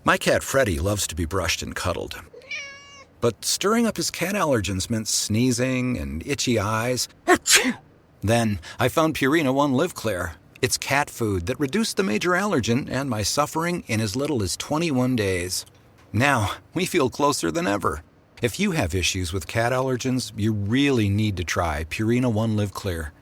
My cat Freddie loves to be brushed and cuddled. But stirring up his cat allergens meant sneezing and itchy eyes. Then I found Purina One Live Clear. It's cat food that reduced the major allergen and my suffering in as little as 21 days. Now, we feel closer than ever. If you have issues with cat allergens, you really need to try Purina One Live Clear.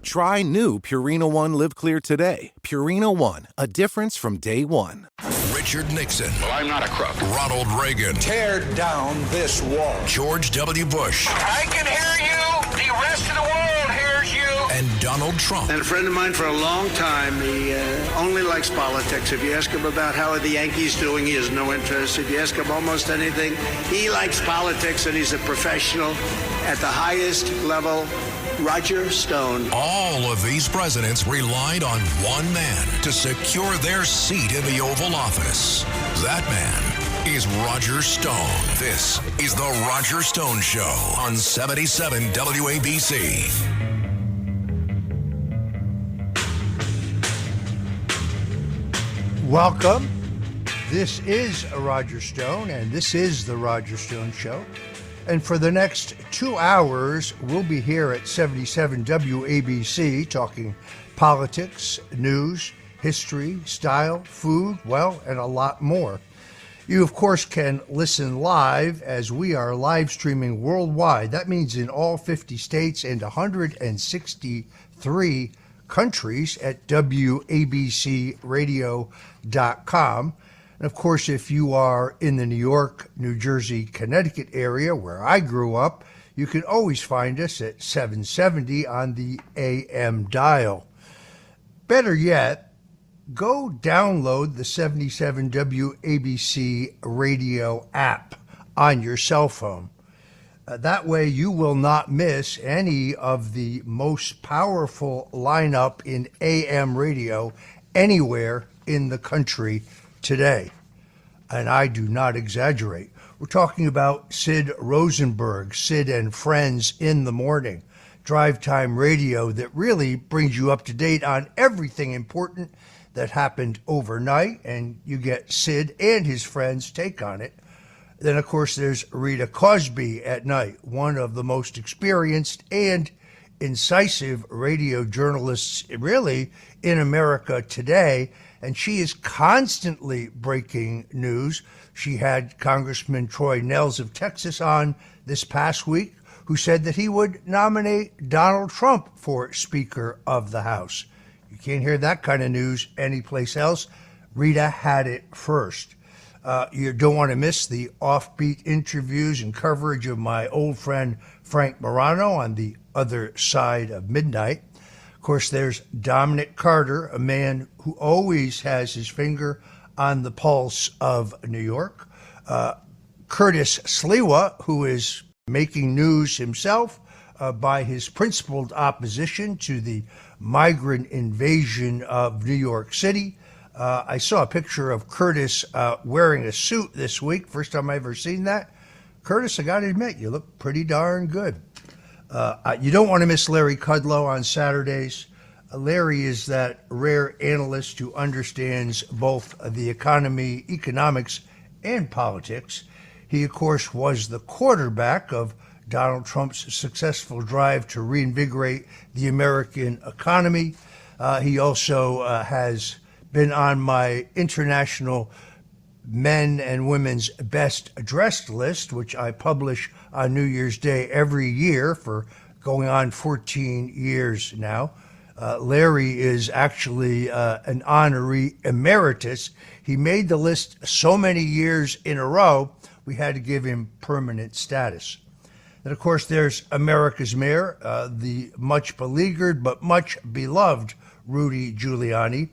Try new Purina One Live Clear today. Purina One, a difference from day one. Richard Nixon. Well, I'm not a crook. Ronald Reagan. Tear down this wall. George W. Bush. I can hear you. The rest of the world hears you. And Donald Trump. And a friend of mine for a long time, he only likes politics. If you ask him about how are the Yankees doing, he has no interest. If you ask him almost anything, he likes politics, and he's a professional at the highest level. Roger Stone. All of these presidents relied on one man to secure their seat in the Oval Office. That man is Roger Stone. This is The Roger Stone Show on 77 WABC. Welcome. This is Roger Stone, and this is The Roger Stone Show. And for the next 2 hours, we'll be here at 77 WABC talking politics, news, history, style, food, well, and a lot more. You, of course, can listen live as we are live streaming worldwide. That means in all 50 states and 163 countries at WABCradio.com. And of course, if you are in the New York, New Jersey, Connecticut area where I grew up, you can always find us at 770 on the AM dial. Better yet, go download the 77 WABC radio app on your cell phone. That way you will not miss any of the most powerful lineup in AM radio anywhere in the country today. And I do not exaggerate. We're talking about Sid Rosenberg, Sid and Friends in the Morning, drive time radio that really brings you up to date on everything important that happened overnight, and you get Sid and his friends' take on it. Then, of course, there's Rita Cosby at night, one of the most experienced and incisive radio journalists really in America today, and she is constantly breaking news. She had Congressman Troy Nehls of Texas on this past week, who said that he would nominate Donald Trump for Speaker of the House. You can't hear that kind of news anyplace else. Rita had it first. You don't want to miss the offbeat interviews and coverage of my old friend Frank Morano on the other side of midnight. Of course, there's Dominic Carter, a man who always has his finger on the pulse of New York. Curtis Sliwa, who is making news himself by his principled opposition to the migrant invasion of New York City. I saw a picture of Curtis wearing a suit this week. First time I ever seen that. Curtis, I got to admit, you look pretty darn good. You don't want to miss Larry Kudlow on Saturdays. Larry is that rare analyst who understands both the economy, economics, and politics. He, of course, was the quarterback of Donald Trump's successful drive to reinvigorate the American economy. He also has been on my international men and women's best dressed list, which I publish on New Year's Day every year for going on 14 years now. Larry is actually an honoree emeritus. He made the list so many years in a row, we had to give him permanent status. And of course, there's America's mayor, the much beleaguered but much beloved Rudy Giuliani,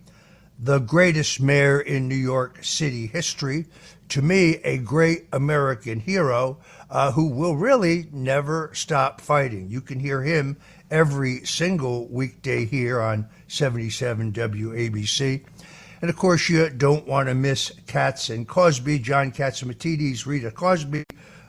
the greatest mayor in New York City history, to me, a great American hero who will really never stop fighting. You can hear him every single weekday here on 77 WABC. And of course, you don't want to miss Katz and Cosby, John Catsimatidis, Rita Cosby,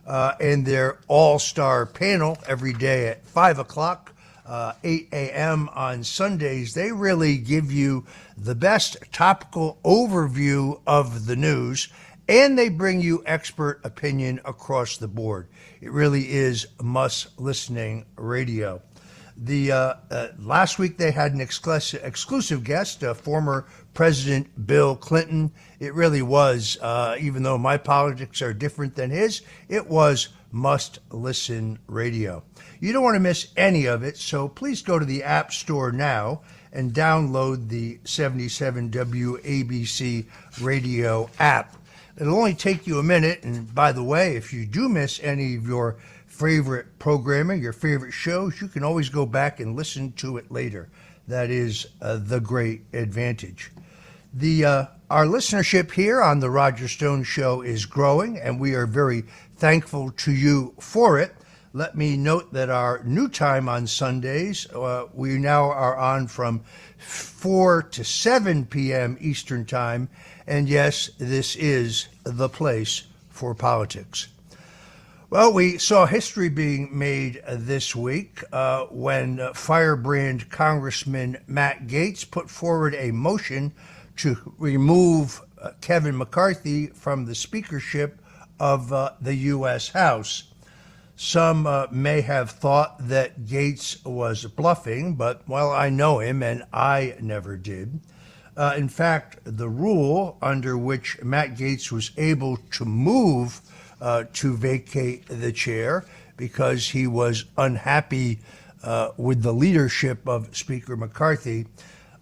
and their all-star panel every day at 5 o'clock 8 a.m. on Sundays, they really give you the best topical overview of the news, and they bring you expert opinion across the board. It really is must-listening radio. The last week they had an exclusive guest, former President Bill Clinton. It really was, even though my politics are different than his, it was must-listen radio. You don't want to miss any of it, so please go to the App Store now and download the 77 WABC radio app. It'll only take you a minute, and by the way, if you do miss any of your favorite programming, your favorite shows, you can always go back and listen to it later. That is the great advantage. Our listenership here on the Roger Stone Show is growing, and we are very thankful to you for it. Let me note that our new time on Sundays, we now are on from 4 to 7 p.m. Eastern Time, and yes, this is the place for politics. Well, we saw history being made this week when firebrand Congressman Matt Gaetz put forward a motion to remove Kevin McCarthy from the speakership of the U.S. House. Some may have thought that Gaetz was bluffing, but, well, I know him, and I never did. In fact, the rule under which Matt Gaetz was able to move to vacate the chair because he was unhappy with the leadership of Speaker McCarthy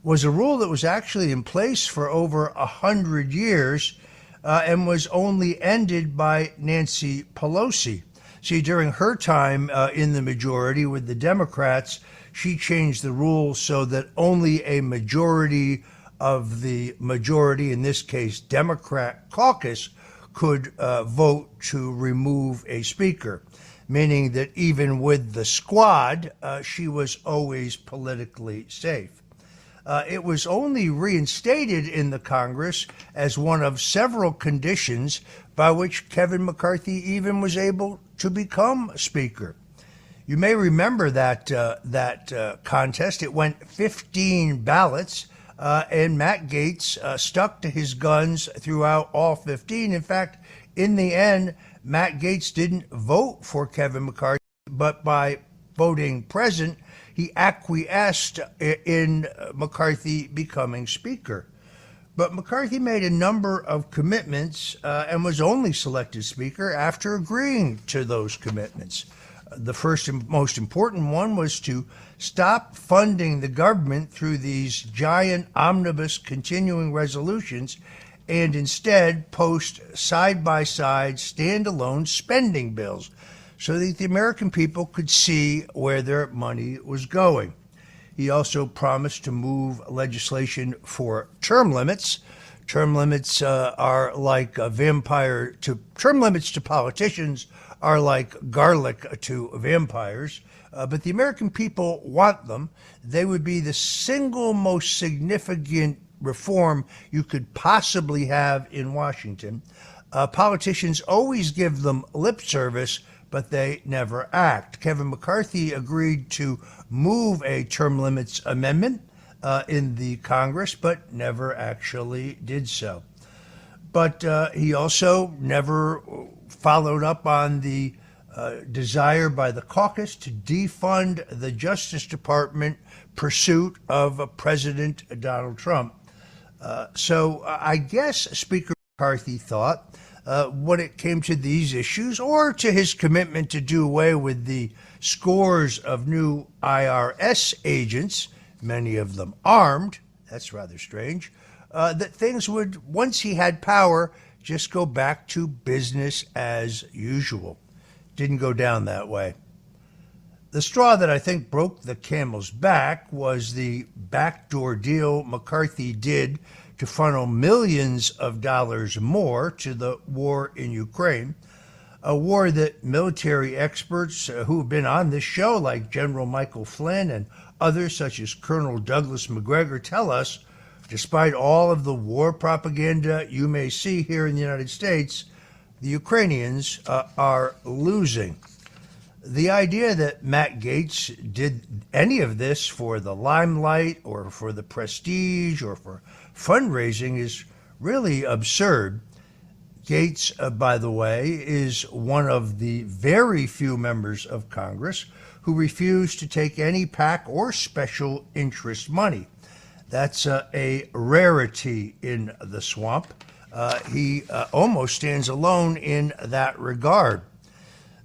was a rule that was actually in place for over 100 years and was only ended by Nancy Pelosi. See, during her time in the majority with the Democrats, she changed the rules so that only a majority of the majority, in this case Democrat caucus, could vote to remove a speaker, meaning that even with the squad, she was always politically safe. It was only reinstated in the Congress as one of several conditions by which Kevin McCarthy even was able to become Speaker. You may remember that contest. It went 15 ballots, and Matt Gaetz stuck to his guns throughout all 15. In fact, in the end, Matt Gaetz didn't vote for Kevin McCarthy, but by voting present, he acquiesced in McCarthy becoming Speaker. But McCarthy made a number of commitments and was only selected Speaker after agreeing to those commitments. The first and most important one was to stop funding the government through these giant omnibus continuing resolutions and instead post side-by-side standalone spending bills so that the American people could see where their money was going. He also promised to move legislation for term limits. Term limits are like term limits to politicians are like garlic to vampires, but the American people want them. They would be the single most significant reform you could possibly have in Washington. Politicians always give them lip service, but they never act. Kevin McCarthy agreed to move a term limits amendment in the Congress, but never actually did so. But he also never followed up on the desire by the caucus to defund the Justice Department pursuit of President Donald Trump. So I guess Speaker McCarthy thought when it came to these issues or to his commitment to do away with the scores of new IRS agents, many of them armed, that's rather strange, that things would, once he had power, just go back to business as usual. Didn't go down that way. The straw that I think broke the camel's back was the backdoor deal McCarthy did to funnel millions of dollars more to the war in Ukraine, a war that military experts who have been on this show, like General Michael Flynn and others such as Colonel Douglas Macgregor, tell us, despite all of the war propaganda you may see here in the United States, the Ukrainians are losing. The idea that Matt Gaetz did any of this for the limelight or for the prestige or for fundraising is really absurd. Gaetz, by the way, is one of the very few members of Congress who refuse to take any PAC or special interest money. That's a rarity in the swamp. He almost stands alone in that regard.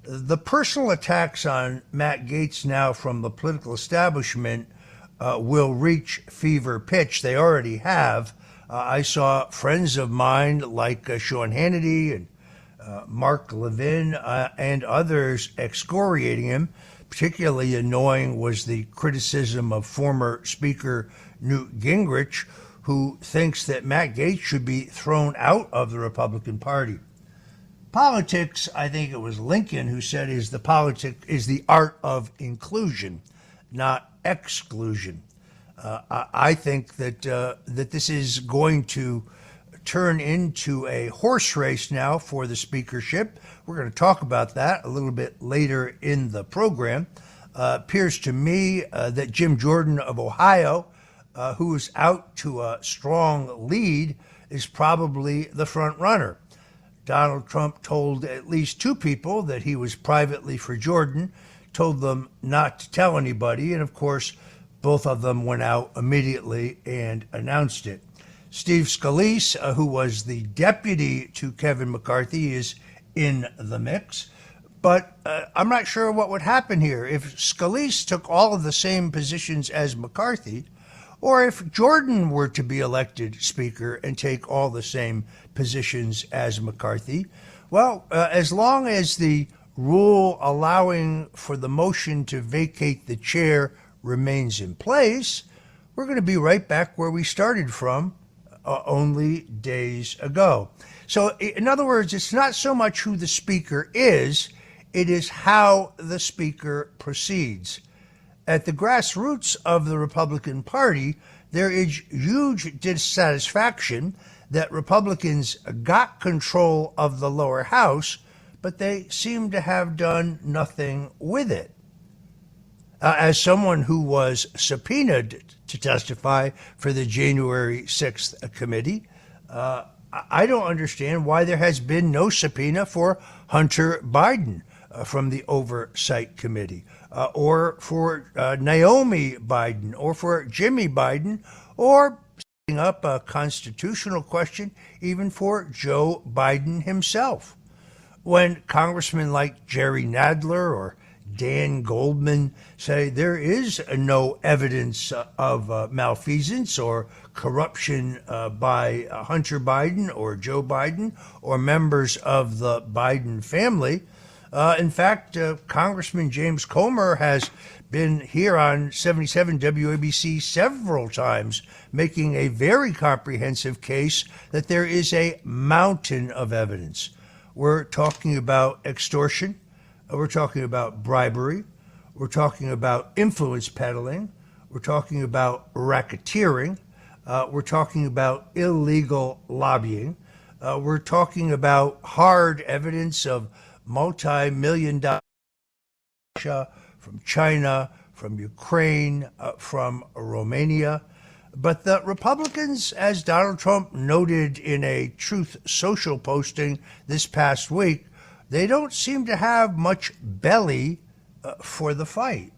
The personal attacks on Matt Gaetz now from the political establishment will reach fever pitch. They already have. I saw friends of mine like Sean Hannity and Mark Levin and others excoriating him. Particularly annoying was the criticism of former Speaker Newt Gingrich, who thinks that Matt Gaetz should be thrown out of the Republican Party. Politics, I think it was Lincoln who said, is the art of inclusion, not exclusion. I think that this is going to turn into a horse race now for the speakership. We're going to talk about that a little bit later in the program. Appears to me that Jim Jordan of Ohio, who is out to a strong lead, is probably the front runner. Donald Trump told at least two people that he was privately for Jordan, told them not to tell anybody, and of course, both of them went out immediately and announced it. Steve Scalise, who was the deputy to Kevin McCarthy, is in the mix. But I'm not sure what would happen here. If Scalise took all of the same positions as McCarthy, or if Jordan were to be elected Speaker and take all the same positions as McCarthy, well, as long as the rule allowing for the motion to vacate the chair remains in place, we're going to be right back where we started from only days ago. So, in other words, it's not so much who the Speaker is, it is how the Speaker proceeds. At the grassroots of the Republican Party, there is huge dissatisfaction that Republicans got control of the lower house, but they seem to have done nothing with it. As someone who was subpoenaed to testify for the January 6th committee, I don't understand why there has been no subpoena for Hunter Biden from the Oversight Committee, or for Naomi Biden, or for Jimmy Biden, or setting up a constitutional question even for Joe Biden himself. When congressmen like Jerry Nadler or Dan Goldman say there is no evidence of malfeasance or corruption by Hunter Biden or Joe Biden or members of the Biden family. In fact, Congressman James Comer has been here on 77 WABC several times, making a very comprehensive case that there is a mountain of evidence. We're talking about extortion. We're talking about bribery. We're talking about influence peddling. We're talking about racketeering. We're talking about illegal lobbying. We're talking about hard evidence of multi-million-dollar from China, from Ukraine, from Romania. But the Republicans, as Donald Trump noted in a Truth Social posting this past week, they don't seem to have much belly for the fight.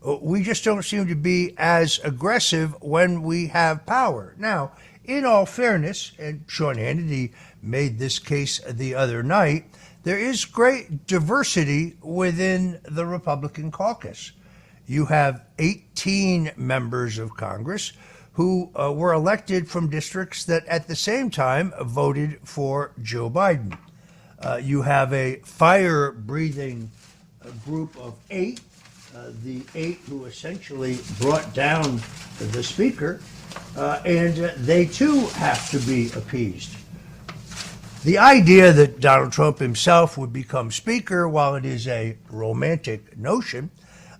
We just don't seem to be as aggressive when we have power. Now, in all fairness, and Sean Hannity made this case the other night, there is great diversity within the Republican caucus. You have 18 members of Congress who were elected from districts that at the same time voted for Joe Biden. You have a fire-breathing group of 8, the 8 who essentially brought down the Speaker, and they too have to be appeased. The idea that Donald Trump himself would become Speaker, while it is a romantic notion,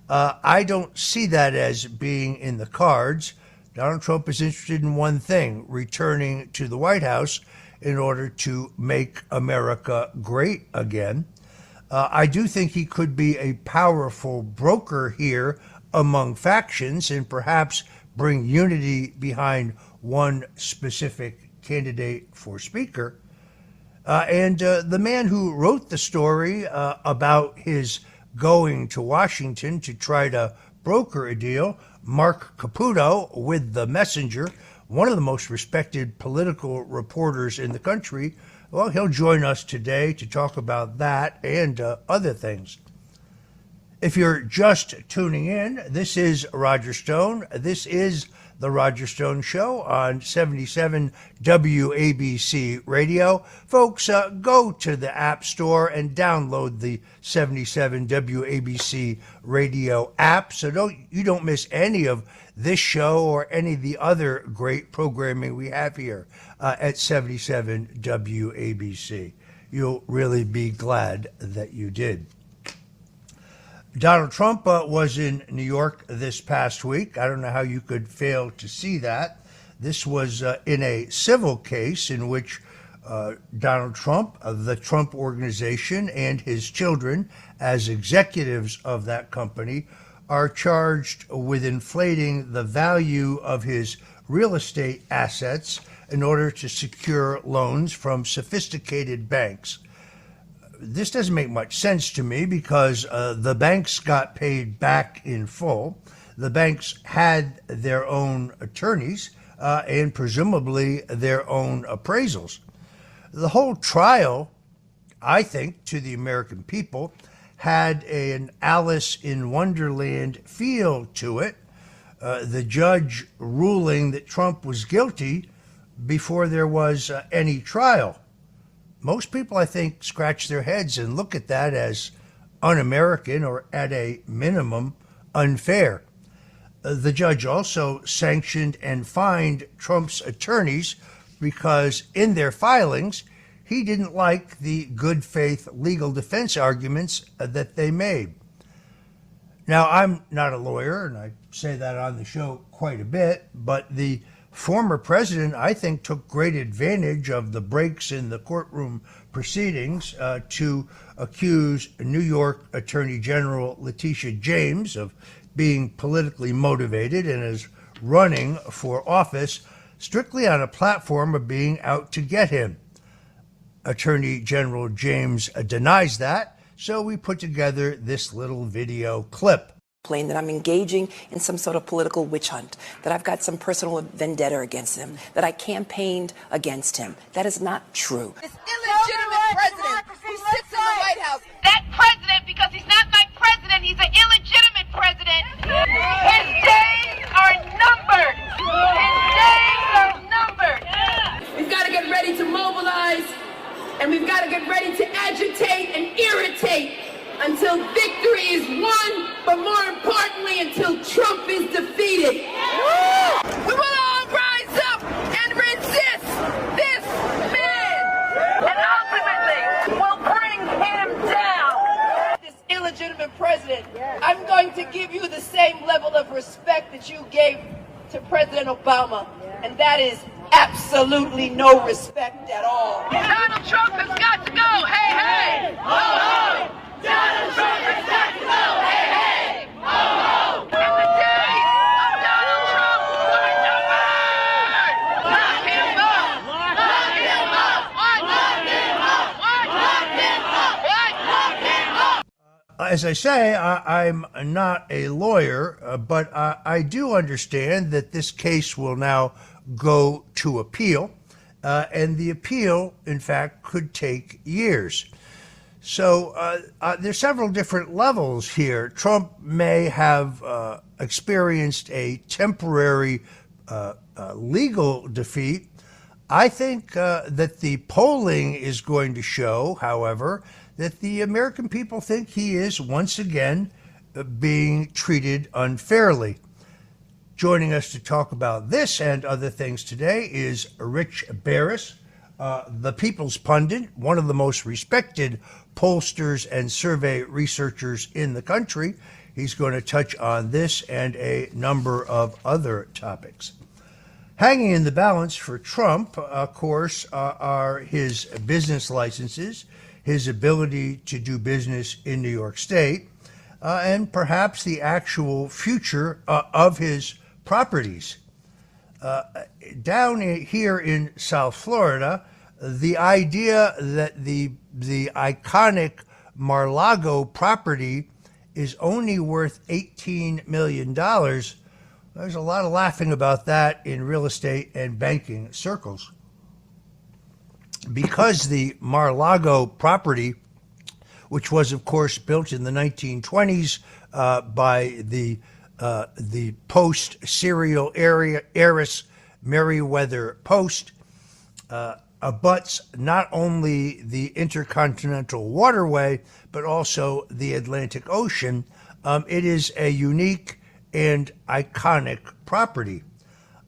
I don't see that as being in the cards. Donald Trump is interested in one thing: returning to the White House in order to make America great again. I do think he could be a powerful broker here among factions and perhaps bring unity behind one specific candidate for speaker. And the man who wrote the story about his going to Washington to try to broker a deal, Mark Caputo with The Messenger, one of the most respected political reporters in the country, well, he'll join us today to talk about that and other things. If you're just tuning in, this is Roger Stone. This is The Roger Stone Show on 77 WABC Radio. Folks, go to the App Store and download the 77 WABC Radio app so you don't miss any of this show or any of the other great programming we have here at 77 WABC. You'll really be glad that you did. Donald Trump was in New York this past week. I don't know how you could fail to see that. This was in a civil case in which Donald Trump, the Trump Organization, and his children, as executives of that company, are charged with inflating the value of his real estate assets in order to secure loans from sophisticated banks. This doesn't make much sense to me because the banks got paid back in full. The banks had their own attorneys and presumably their own appraisals. The whole trial, I think, to the American people, had an Alice in Wonderland feel to it. The judge ruling that Trump was guilty before there was any trial. Most people, I think, scratch their heads and look at that as un-American or, at a minimum, unfair. The judge also sanctioned and fined Trump's attorneys because in their filings, he didn't like the good faith legal defense arguments that they made. Now, I'm not a lawyer, and I say that on the show quite a bit, but the former president, I think, took great advantage of the breaks in the courtroom proceedings to accuse New York Attorney General Letitia James of being politically motivated and is running for office strictly on a platform of being out to get him. Attorney General James denies that, so we put together this little video clip. That I'm engaging in some sort of political witch hunt, that I've got some personal vendetta against him, that I campaigned against him. That is not true. This illegitimate president who sits in the White House. That president, because he's not my president, he's an illegitimate president. His days are numbered. His days are numbered. We've got to get ready to mobilize, and we've got to get ready to agitate and irritate until victory is won, but more importantly, until Trump is defeated. We will all rise up and resist this man, And ultimately, we'll bring him down. this illegitimate president. I'm going to give you the same level of respect that you gave to President Obama, and that is absolutely no respect at all. Donald Trump has got to go. Hey, hey. Ho, ho. Donald Trump has got to go. Hey, hey. Ho, ho. And the days of Donald Trump are numbered. Lock him up. Lock him up. What? Lock him up. What? Lock him up. What? Lock him up. As I say, I'm not a lawyer, but I do understand that this case will now go to appeal, and the appeal, in fact, could take years. So there's several different levels here. Trump may have experienced a temporary legal defeat. I think that the polling is going to show, however, that the American people think he is once again being treated unfairly. Joining us to talk about this and other things today is Rich Barris, the People's Pundit, one of the most respected pollsters and survey researchers in the country. He's going to touch on this and a number of other topics. Hanging in the balance for Trump, of course, are his business licenses, his ability to do business in New York State, and perhaps the actual future of his properties. Down here in South Florida, the idea that the iconic Mar-a-Lago property is only worth $18 million, there's a lot of laughing about that in real estate and banking circles. Because the Mar-a-Lago property, which was, of course, built in the 1920s by the post-serial heiress Meriwether Post, abuts not only the Intercontinental Waterway, but also the Atlantic Ocean. It is a unique and iconic property.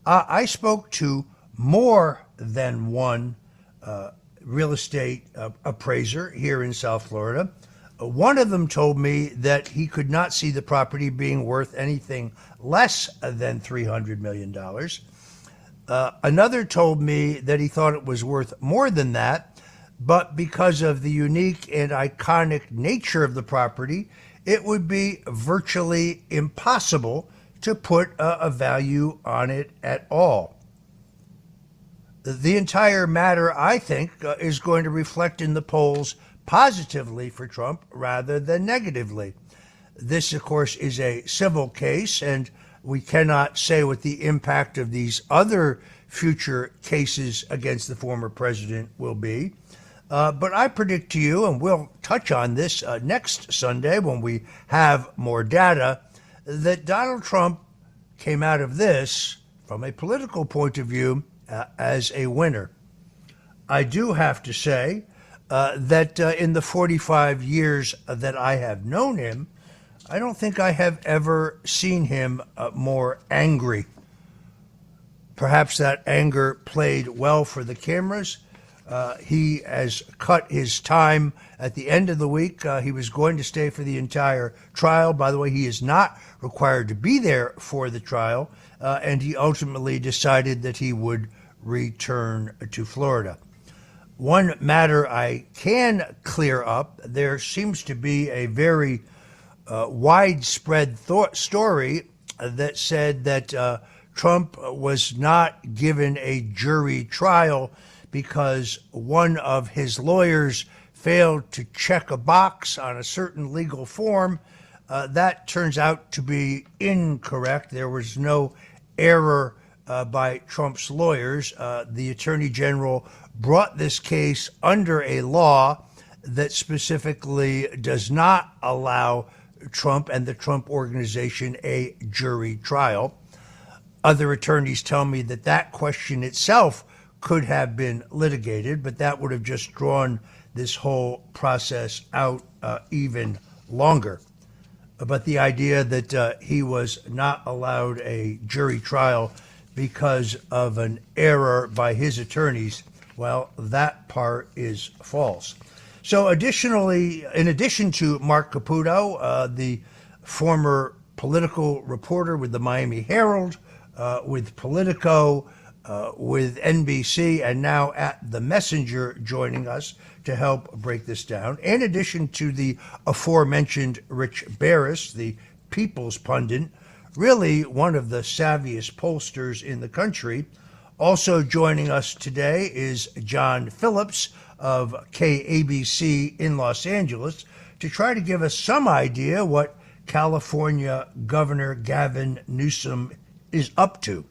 I spoke to more than one real estate appraiser here in South Florida. One of them told me that he could not see the property being worth anything less than $300 million. Another told me that he thought it was worth more than that, but because of the unique and iconic nature of the property, it would be virtually impossible to put a value on it at all. The entire matter, I think, is going to reflect in the polls positively for Trump rather than negatively. This, of course, is a civil case, and we cannot say what the impact of these other future cases against the former president will be. But I predict to you, and we'll touch on this next Sunday when we have more data, that Donald Trump came out of this, from a political point of view, as a winner. I do have to say that in the 45 years that I have known him, I don't think I have ever seen him more angry. Perhaps that anger played well for the cameras. He has cut his time at the end of the week. He was going to stay for the entire trial. By the way, he is not required to be there for the trial, and he ultimately decided that he would return to Florida. One matter I can clear up, there seems to be a very widespread story that said that Trump was not given a jury trial because one of his lawyers failed to check a box on a certain legal form. That turns out to be incorrect. There was no error by Trump's lawyers. The Attorney General brought this case under a law that specifically does not allow Trump and the Trump Organization a jury trial. Other attorneys tell me that that question itself could have been litigated, but that would have just drawn this whole process out even longer. But the idea that he was not allowed a jury trial because of an error by his attorneys, well, that part is false. So additionally, in addition to Mark Caputo, the former political reporter with the Miami Herald, with Politico, with NBC, and now at The Messenger, joining us to help break this down. In addition to the aforementioned Rich Barris, the People's Pundit, really one of the savviest pollsters in the country. Also joining us today is John Phillips of KABC in Los Angeles to try to give us some idea what California Governor Gavin Newsom is up to.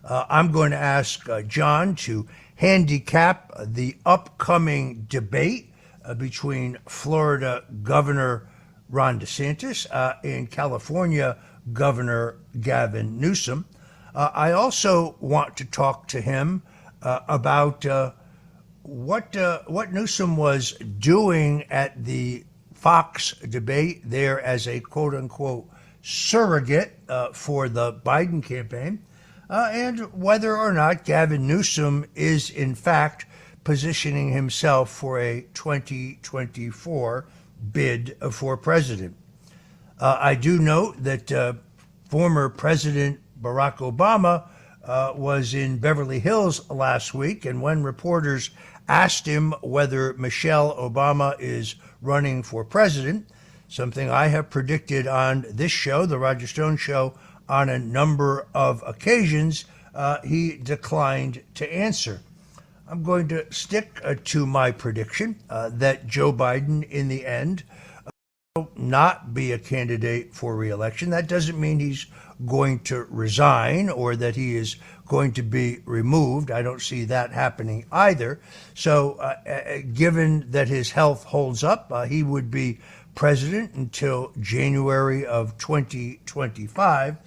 I'm going to ask John to handicap the upcoming debate between Florida Governor Ron DeSantis and California Governor Gavin Newsom. I also want to talk to him about what Newsom was doing at the Fox debate there as a quote-unquote surrogate for the Biden campaign, and whether or not Gavin Newsom is in fact positioning himself for a 2024 bid for president. I do note that former President Barack Obama was in Beverly Hills last week, and when reporters asked him whether Michelle Obama is running for president, something I have predicted on this show, The Roger Stone Show, on a number of occasions, he declined to answer. I'm going to stick to my prediction that Joe Biden, in the end, will not be a candidate for re-election. That doesn't mean he's going to resign or that he is going to be removed. I don't see that happening either. So given that his health holds up, he would be president until January of 2025.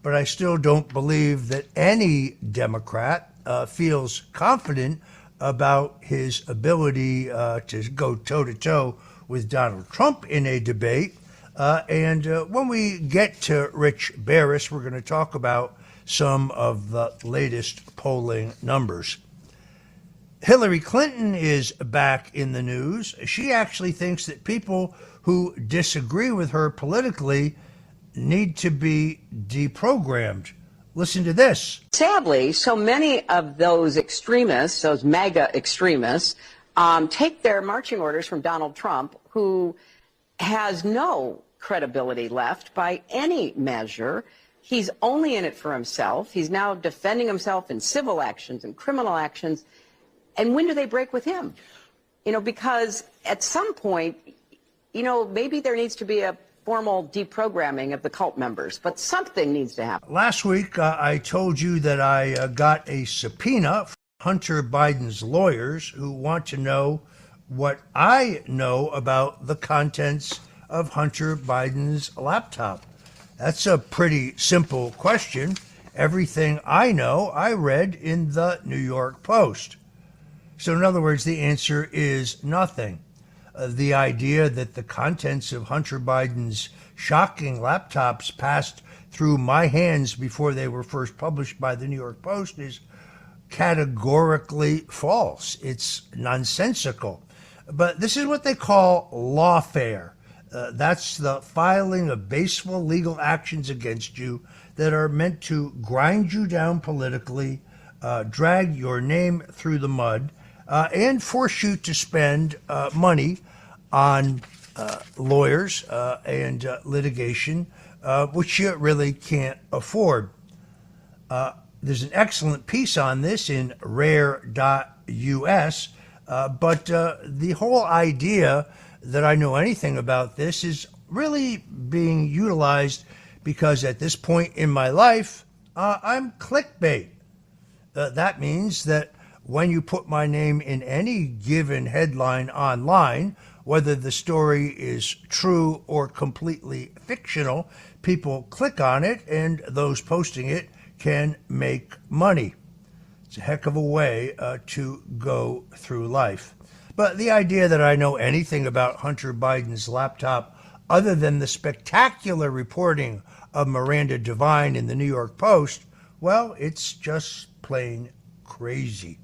But I still don't believe that any Democrat feels confident about his ability to go toe-to-toe with Donald Trump in a debate. And when we get to Rich Barris, we're going to talk about some of the latest polling numbers. Hillary Clinton is back in the news. She actually thinks that people who disagree with her politically need to be deprogrammed. Listen to this. Sadly, so many of those extremists, those MAGA extremists, take their marching orders from Donald Trump, who has no credibility left by any measure. He's only in it for himself. He's now defending himself in civil actions and criminal actions. And when do they break with him? You know, because at some point, you know, maybe there needs to be a formal deprogramming of the cult members, but something needs to happen. Last week, I told you that I got a subpoena from Hunter Biden's lawyers who want to know what I know about the contents of Hunter Biden's laptop. That's a pretty simple question. Everything I know, I read in the New York Post. So in other words, the answer is nothing. The idea that the contents of Hunter Biden's shocking laptops passed through my hands before they were first published by the New York Post is categorically false. It's nonsensical. But this is what they call lawfare. That's the filing of baseful legal actions against you that are meant to grind you down politically, drag your name through the mud, and force you to spend money on lawyers and litigation, which you really can't afford. There's an excellent piece on this in rare.us, but the whole idea that I know anything about this is really being utilized because at this point in my life, I'm clickbait. That means that when you put my name in any given headline online, whether the story is true or completely fictional, people click on it and those posting it can make money. It's a heck of a way to go through life. But the idea that I know anything about Hunter Biden's laptop other than the spectacular reporting of Miranda Devine in the New York Post, well, it's just plain crazy.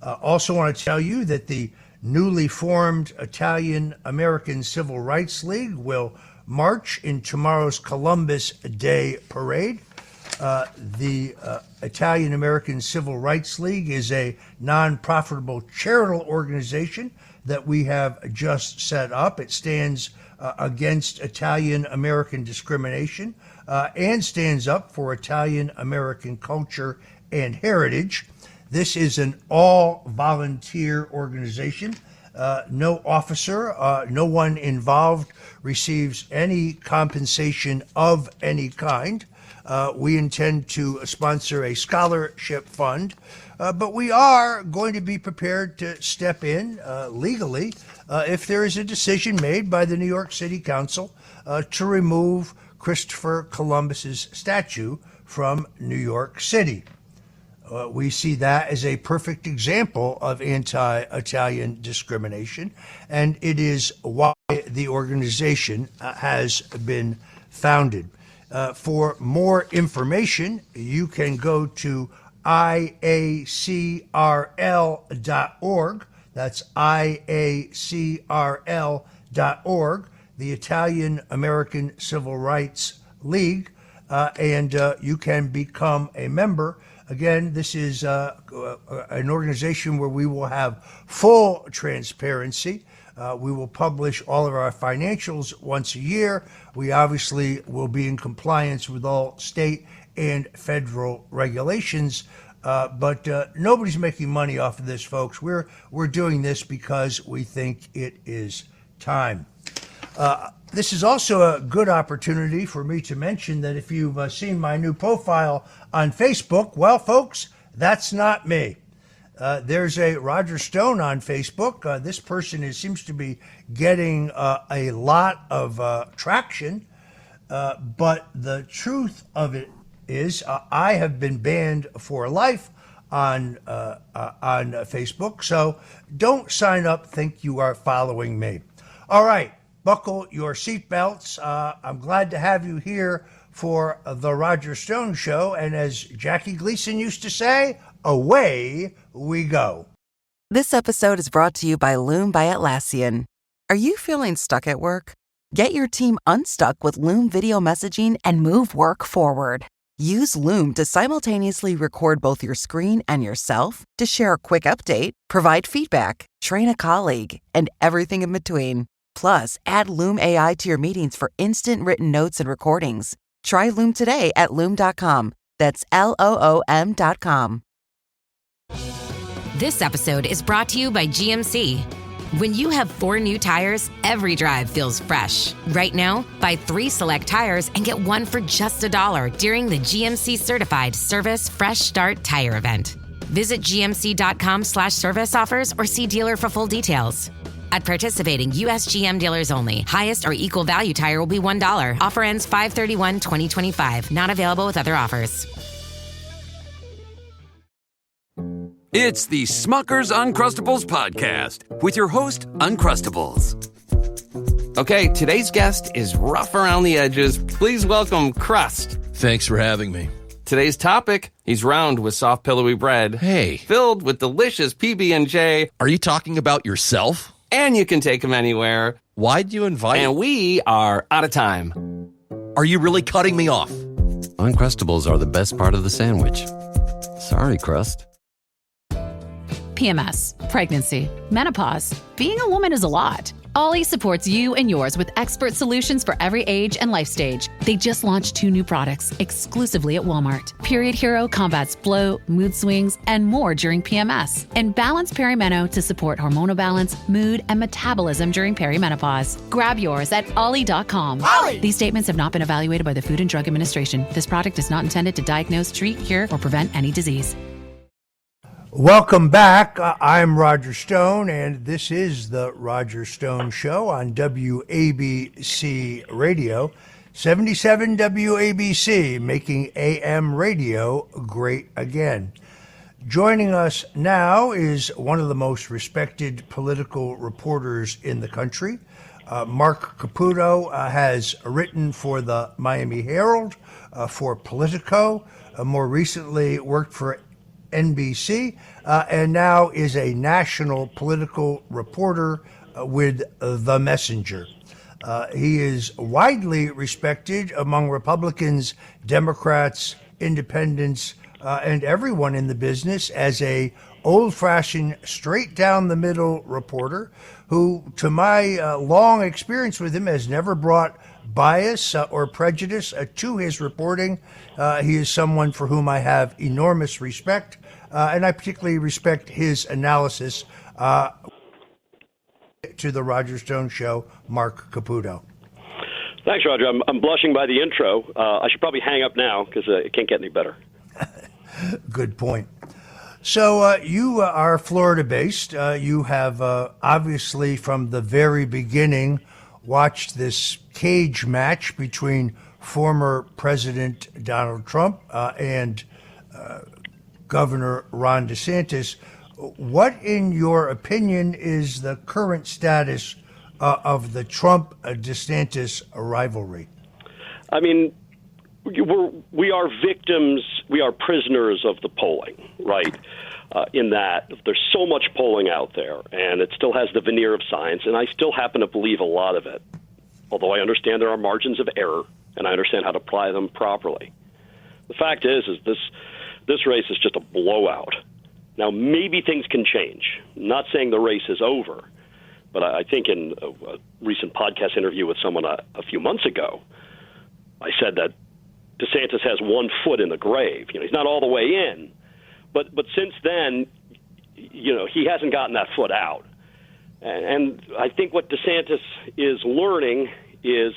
Also want to tell you that the newly formed Italian American Civil Rights League will march in tomorrow's Columbus Day parade. The Italian American Civil Rights League is a non-profitable charitable organization that we have just set up. It stands against Italian American discrimination and stands up for Italian American culture and heritage. This is an all-volunteer organization. No officer, no one involved receives any compensation of any kind. We intend to sponsor a scholarship fund, but we are going to be prepared to step in legally if there is a decision made by the New York City Council to remove Christopher Columbus's statue from New York City. We see that as a perfect example of anti-Italian discrimination, and it is why the organization has been founded. For more information, you can go to iacrl.org. That's iacrl.org, the Italian American Civil Rights League, and you can become a member. Again, this is an organization where we will have full transparency. We will publish all of our financials once a year. We obviously will be in compliance with all state and federal regulations. But nobody's making money off of this, folks. We're doing this because we think it is time. This is also a good opportunity for me to mention that if you've seen my new profile on Facebook, well, folks, that's not me. There's a Roger Stone on Facebook. This person seems to be getting a lot of traction, but the truth of it is I have been banned for life on Facebook, so don't sign up, think you are following me. All right, buckle your seatbelts. I'm glad to have you here for the Roger Stone Show, and as Jackie Gleason used to say, away we go. This episode is brought to you by Loom by Atlassian. Are you feeling stuck at work? Get your team unstuck with Loom video messaging and move work forward. Use Loom to simultaneously record both your screen and yourself to share a quick update, provide feedback, train a colleague, and everything in between. Plus, add Loom AI to your meetings for instant written notes and recordings. Try Loom today at Loom.com. That's LOOM.com. This episode is brought to you by GMC. When you have 4 new tires, every drive feels fresh. Right now, buy 3 select tires and get 1 for just $1 during the GMC Certified Service Fresh Start Tire Event. Visit gmc.com/service offers or see dealer for full details. At participating U.S. GM dealers only. Highest or equal value tire will be $1. Offer ends 5/31/2025. Not available with other offers. It's the Smucker's Uncrustables podcast with your host, Uncrustables. Okay, today's guest is rough around the edges. Please welcome Crust. Thanks for having me. Today's topic, he's round with soft, pillowy bread. Hey. Filled with delicious PB&J. Are you talking about yourself? And you can take him anywhere. Why'd you invite? And we are out of time. Are you really cutting me off? Uncrustables are the best part of the sandwich. Sorry, Crust. PMS, pregnancy, menopause. Being a woman is a lot. Ollie supports you and yours with expert solutions for every age and life stage. They just launched 2 new products exclusively at Walmart. Period Hero combats bloat, mood swings, and more during PMS. And Balance Perimeno to support hormonal balance, mood, and metabolism during perimenopause. Grab yours at Ollie.com. Ollie! These statements have not been evaluated by the Food and Drug Administration. This product is not intended to diagnose, treat, cure, or prevent any disease. Welcome back. I'm Roger Stone, and this is the Roger Stone Show on WABC Radio, 77 WABC, making AM radio great again. Joining us now is one of the most respected political reporters in the country. Mark Caputo has written for the Miami Herald, for Politico, more recently worked for NBC, and now is a national political reporter with The Messenger. He is widely respected among Republicans, Democrats, independents, and everyone in the business as a old-fashioned, straight-down-the-middle reporter who, to my long experience with him, has never brought bias or prejudice to his reporting. He is someone for whom I have enormous respect, and I particularly respect his analysis. To the Roger Stone Show, Mark Caputo. Thanks, Roger. I'm blushing by the intro. I should probably hang up now because it can't get any better. Good point. So you are Florida-based. You have obviously from the very beginning watched this cage match between former President Donald Trump and Governor Ron DeSantis. What, in your opinion, is the current status of the Trump-DeSantis rivalry? I mean, we are victims, we are prisoners of the polling, right? In that there's so much polling out there, and it still has the veneer of science, and I still happen to believe a lot of it, although I understand there are margins of error, and I understand how to apply them properly. The fact is this this race is just a blowout. Now, maybe things can change. I'm not saying the race is over, but I think in a recent podcast interview with someone a few months ago, I said that DeSantis has one foot in the grave. He's not all the way in, but since then, he hasn't gotten that foot out. And I think what DeSantis is learning is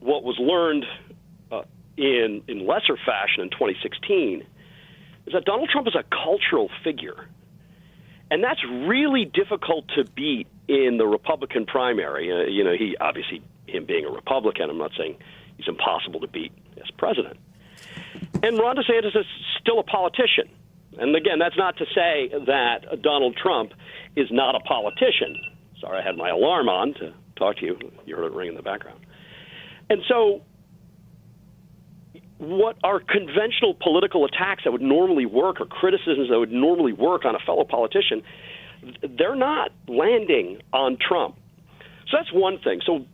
what was learned in lesser fashion in 2016, is that Donald Trump is a cultural figure. And that's really difficult to beat in the Republican primary. He obviously, him being a Republican, I'm not saying he's impossible to beat as president. And Ron DeSantis is still a politician. And again, that's not to say that Donald Trump is not a politician. Sorry, I had my alarm on to talk to you. You heard it ring in the background. And so what are conventional political attacks that would normally work, or criticisms that would normally work on a fellow politician, they're not landing on Trump. So that's one thing. So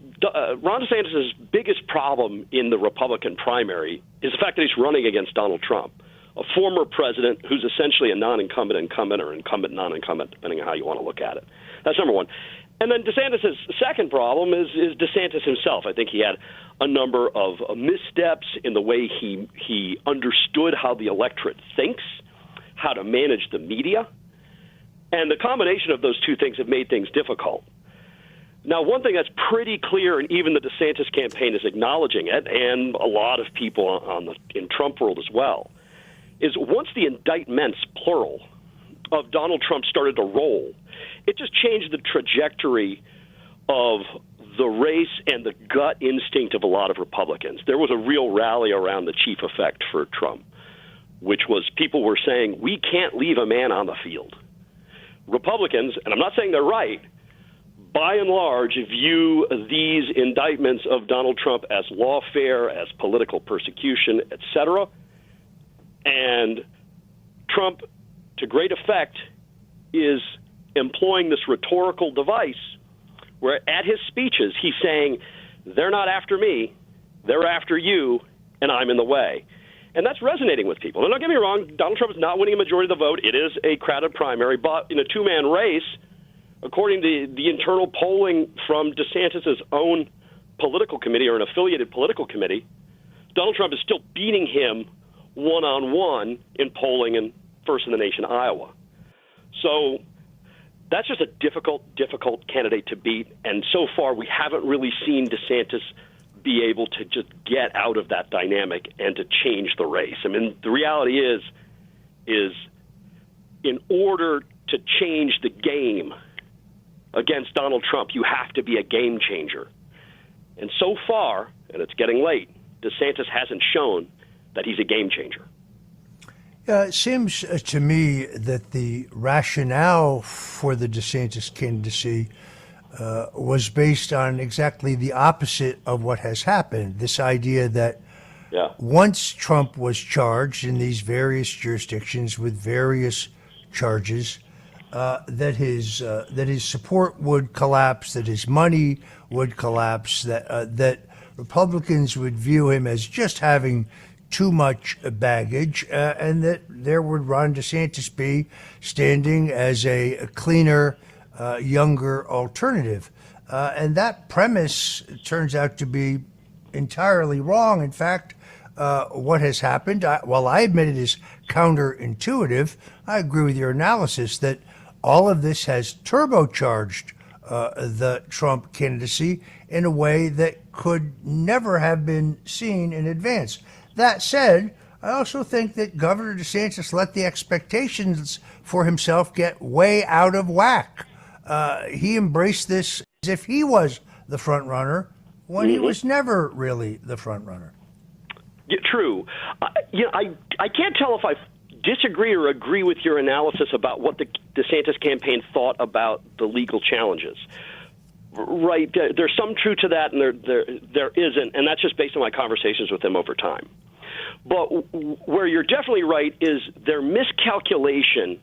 Ron DeSantis' biggest problem in the Republican primary is the fact that he's running against Donald Trump, a former president who's essentially a non-incumbent incumbent or incumbent non-incumbent, depending on how you want to look at it. That's number one. And then DeSantis' second problem is DeSantis himself. I think he had a number of missteps in the way he understood how the electorate thinks, how to manage the media. And the combination of those two things have made things difficult. Now, one thing that's pretty clear, and even the DeSantis campaign is acknowledging it, and a lot of people in Trump world as well, is once the indictments, plural, of Donald Trump started to roll, it just changed the trajectory of the race and the gut instinct of a lot of Republicans. There was a real rally around the chief effect for Trump, which was people were saying, we can't leave a man on the field. Republicans, and I'm not saying they're right, by and large view these indictments of Donald Trump as lawfare, as political persecution, etc. And Trump, to great effect, is employing this rhetorical device where at his speeches he's saying, they're not after me, they're after you, and I'm in the way. And that's resonating with people. And don't get me wrong, Donald Trump is not winning a majority of the vote. It is a crowded primary, but in a two-man race, according to the internal polling from DeSantis' own political committee or an affiliated political committee, Donald Trump is still beating him one-on-one in polling in first in the nation, Iowa. So that's just a difficult candidate to beat. And so far, we haven't really seen DeSantis be able to just get out of that dynamic and to change the race. I mean, the reality is in order to change the game against Donald Trump, you have to be a game changer. And so far, and it's getting late, DeSantis hasn't shown that he's a game changer. It seems to me that the rationale for the DeSantis candidacy was based on exactly the opposite of what has happened. This idea that once Trump was charged in these various jurisdictions with various charges, that his support would collapse, that his money would collapse, that Republicans would view him as just having too much baggage, and that there would Ron DeSantis be standing as a cleaner, younger alternative. And that premise turns out to be entirely wrong. In fact, what has happened, while I admit it is counterintuitive, I agree with your analysis that all of this has turbocharged the Trump candidacy in a way that could never have been seen in advance. That said, I also think that Governor DeSantis let the expectations for himself get way out of whack. He embraced this as if he was the front runner when he was never really the front runner. Yeah, true. I can't tell if I disagree or agree with your analysis about what the DeSantis campaign thought about the legal challenges. Right, there's some truth to that, and there isn't, and that's just based on my conversations with him over time. But where you're definitely right is their miscalculation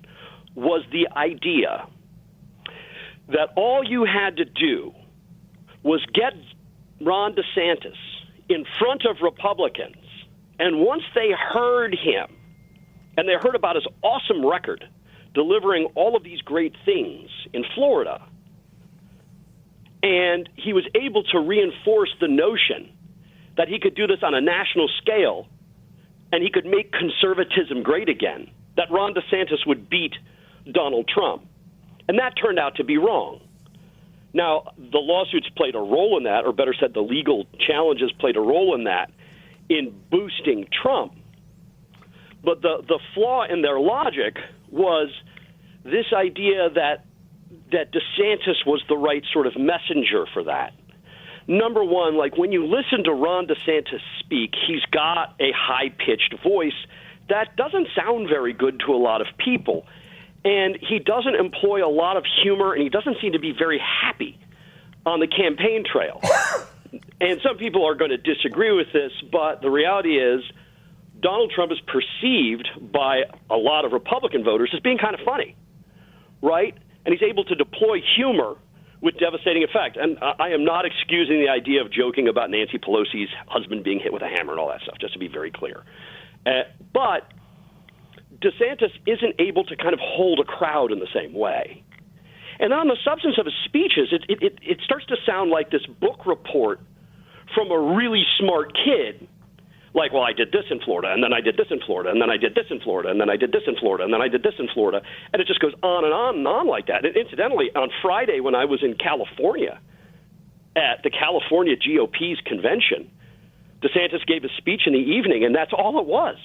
was the idea that all you had to do was get Ron DeSantis in front of Republicans, and once they heard him, And they heard about his awesome record delivering all of these great things in Florida. And he was able to reinforce the notion that he could do this on a national scale and he could make conservatism great again, that Ron DeSantis would beat Donald Trump. And that turned out to be wrong. Now, the lawsuits played a role in that, or better said, the legal challenges played a role in that, in boosting Trump. But the flaw in their logic was this idea that DeSantis was the right sort of messenger for that. Number one, like when you listen to Ron DeSantis speak, he's got a high-pitched voice that doesn't sound very good to a lot of people. And he doesn't employ a lot of humor, and he doesn't seem to be very happy on the campaign trail. And some people are going to disagree with this, but the reality is Donald Trump is perceived by a lot of Republican voters as being kind of funny, right? And he's able to deploy humor with devastating effect. And I am not excusing the idea of joking about Nancy Pelosi's husband being hit with a hammer and all that stuff, just to be very clear. But DeSantis isn't able to kind of hold a crowd in the same way. And on the substance of his speeches, it starts to sound like this book report from a really smart kid. Like, well, I did this in Florida, and then I did this in Florida, and then I did this in Florida, and then I did this in Florida, and then I did this in Florida. And it just goes on and on and on like that. And incidentally, on Friday when I was in California at the California GOP's convention, DeSantis gave a speech in the evening, and that's all it was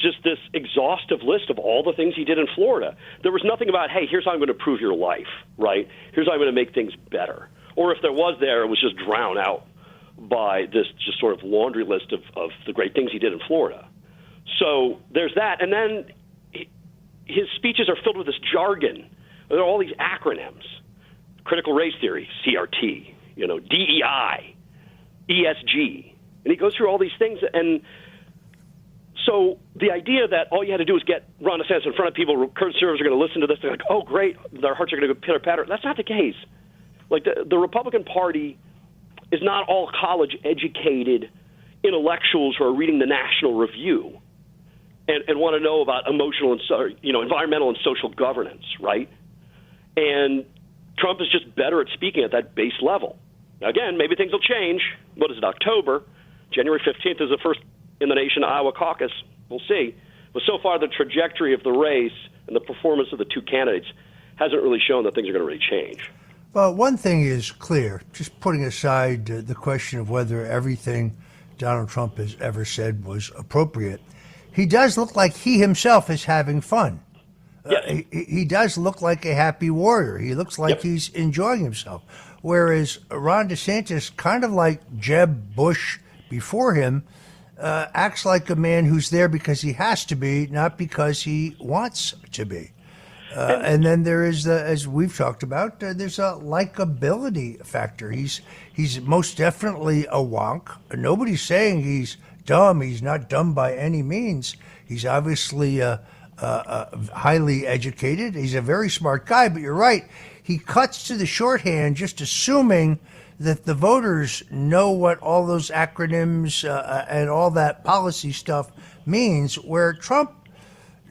just this exhaustive list of all the things he did in Florida. There was nothing about, hey, here's how I'm going to improve your life, right? Here's how I'm going to make things better. Or if there was there, it was just drowned out by this just sort of laundry list of the great things he did in Florida. So there's that. And then his speeches are filled with this jargon. There are all these acronyms. Critical race theory, CRT, DEI, ESG. And he goes through all these things. And so the idea that all you had to do is get Ron DeSantis in front of people, conservatives are going to listen to this, they're like, oh, great, their hearts are going to go pitter-patter. That's not the case. Like the Republican Party is not all college-educated intellectuals who are reading the National Review and want to know about emotional and environmental and social governance, right? And Trump is just better at speaking at that base level. Now, again, maybe things will change. What is it, October? January 15th is the first in the nation Iowa caucus. We'll see. But so far, the trajectory of the race and the performance of the two candidates hasn't really shown that things are going to really change. Well, one thing is clear, just putting aside the question of whether everything Donald Trump has ever said was appropriate, he does look like he himself is having fun. Yes. He does look like a happy warrior. He looks like he's enjoying himself. Whereas Ron DeSantis, kind of like Jeb Bush before him, acts like a man who's there because he has to be, not because he wants to be. And then there is, as we've talked about, there's a likability factor. He's most definitely a wonk. Nobody's saying he's dumb. He's not dumb by any means. He's obviously highly educated. He's a very smart guy. But you're right. He cuts to the shorthand, just assuming that the voters know what all those acronyms and all that policy stuff means, where Trump,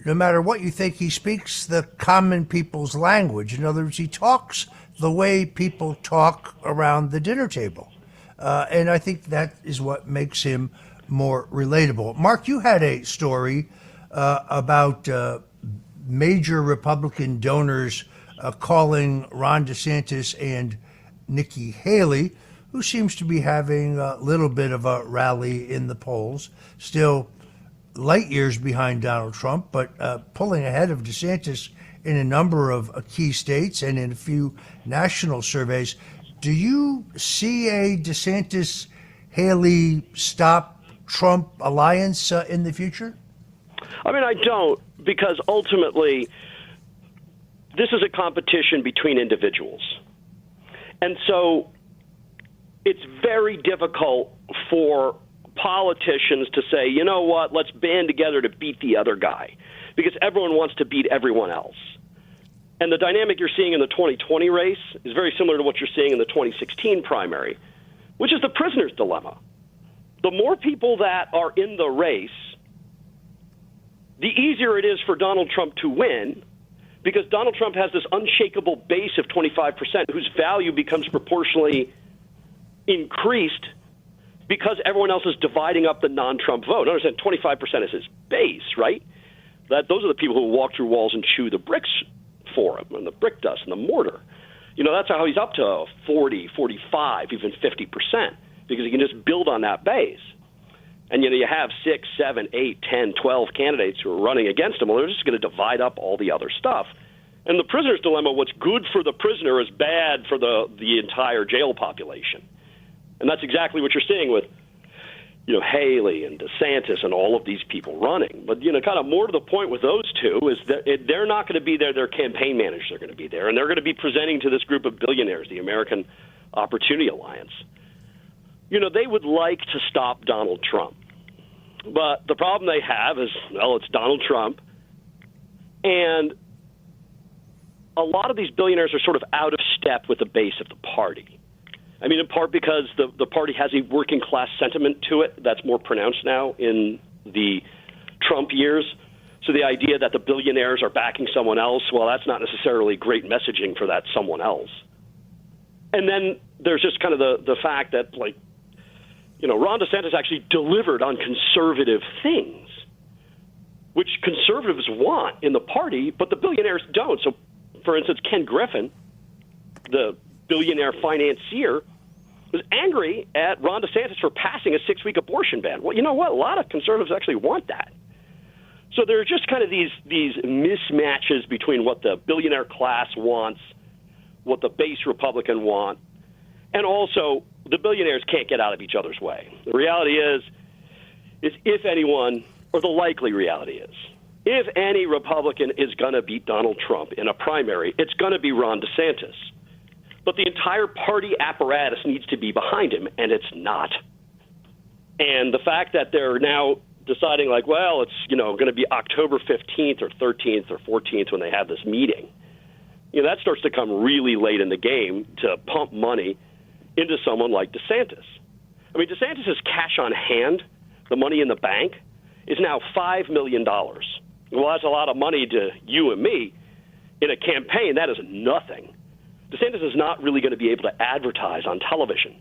no matter what you think, he speaks the common people's language. In other words, he talks the way people talk around the dinner table. And I think that is what makes him more relatable. Mark, you had a story about major Republican donors calling Ron DeSantis and Nikki Haley, who seems to be having a little bit of a rally in the polls, still light years behind Donald Trump, but pulling ahead of DeSantis in a number of key states and in a few national surveys. Do you see a DeSantis-Haley stop Trump alliance in the future? I mean, I don't, because ultimately this is a competition between individuals. And so it's very difficult for politicians to say, you know what, let's band together to beat the other guy, because everyone wants to beat everyone else. And the dynamic you're seeing in the 2020 race is very similar to what you're seeing in the 2016 primary, which is the prisoner's dilemma. The more people that are in the race, the easier it is for Donald Trump to win, because Donald Trump has this unshakable base of 25% whose value becomes proportionally increased because everyone else is dividing up the non-Trump vote. Understand, 25% is his base, right? Those are the people who walk through walls and chew the bricks for him, and the brick dust and the mortar. That's how he's up to 40, 45, even 50%, because he can just build on that base. And, you have 6, 7, 8, 10, 12 candidates who are running against him. Well, they're just going to divide up all the other stuff. And the prisoner's dilemma, what's good for the prisoner is bad for the entire jail population. And that's exactly what you're seeing with, Haley and DeSantis and all of these people running. But, kind of more to the point with those two is that they're not going to be there. Their campaign managers are going to be there. And they're going to be presenting to this group of billionaires, the American Opportunity Alliance. They would like to stop Donald Trump. But the problem they have is, it's Donald Trump. And a lot of these billionaires are sort of out of step with the base of the party. I mean, in part because the party has a working class sentiment to it that's more pronounced now in the Trump years. So the idea that the billionaires are backing someone else, well, that's not necessarily great messaging for that someone else. And then there's just kind of the fact that, Ron DeSantis actually delivered on conservative things, which conservatives want in the party, but the billionaires don't. So, for instance, Ken Griffin, the billionaire financier, was angry at Ron DeSantis for passing a 6-week abortion ban. Well, you know what? A lot of conservatives actually want that. So there are just kind of these mismatches between what the billionaire class wants, what the base Republican want, and also the billionaires can't get out of each other's way. The reality is if anyone, or the likely reality is, if any Republican is going to beat Donald Trump in a primary, it's going to be Ron DeSantis. But the entire party apparatus needs to be behind him, and it's not. And the fact that they're now deciding, it's going to be October 15th or 13th or 14th when they have this meeting, that starts to come really late in the game to pump money into someone like DeSantis. I mean, DeSantis' cash on hand, the money in the bank, is now $5 million. Well, that's a lot of money to you and me. In a campaign, that is nothing. DeSantis is not really going to be able to advertise on television.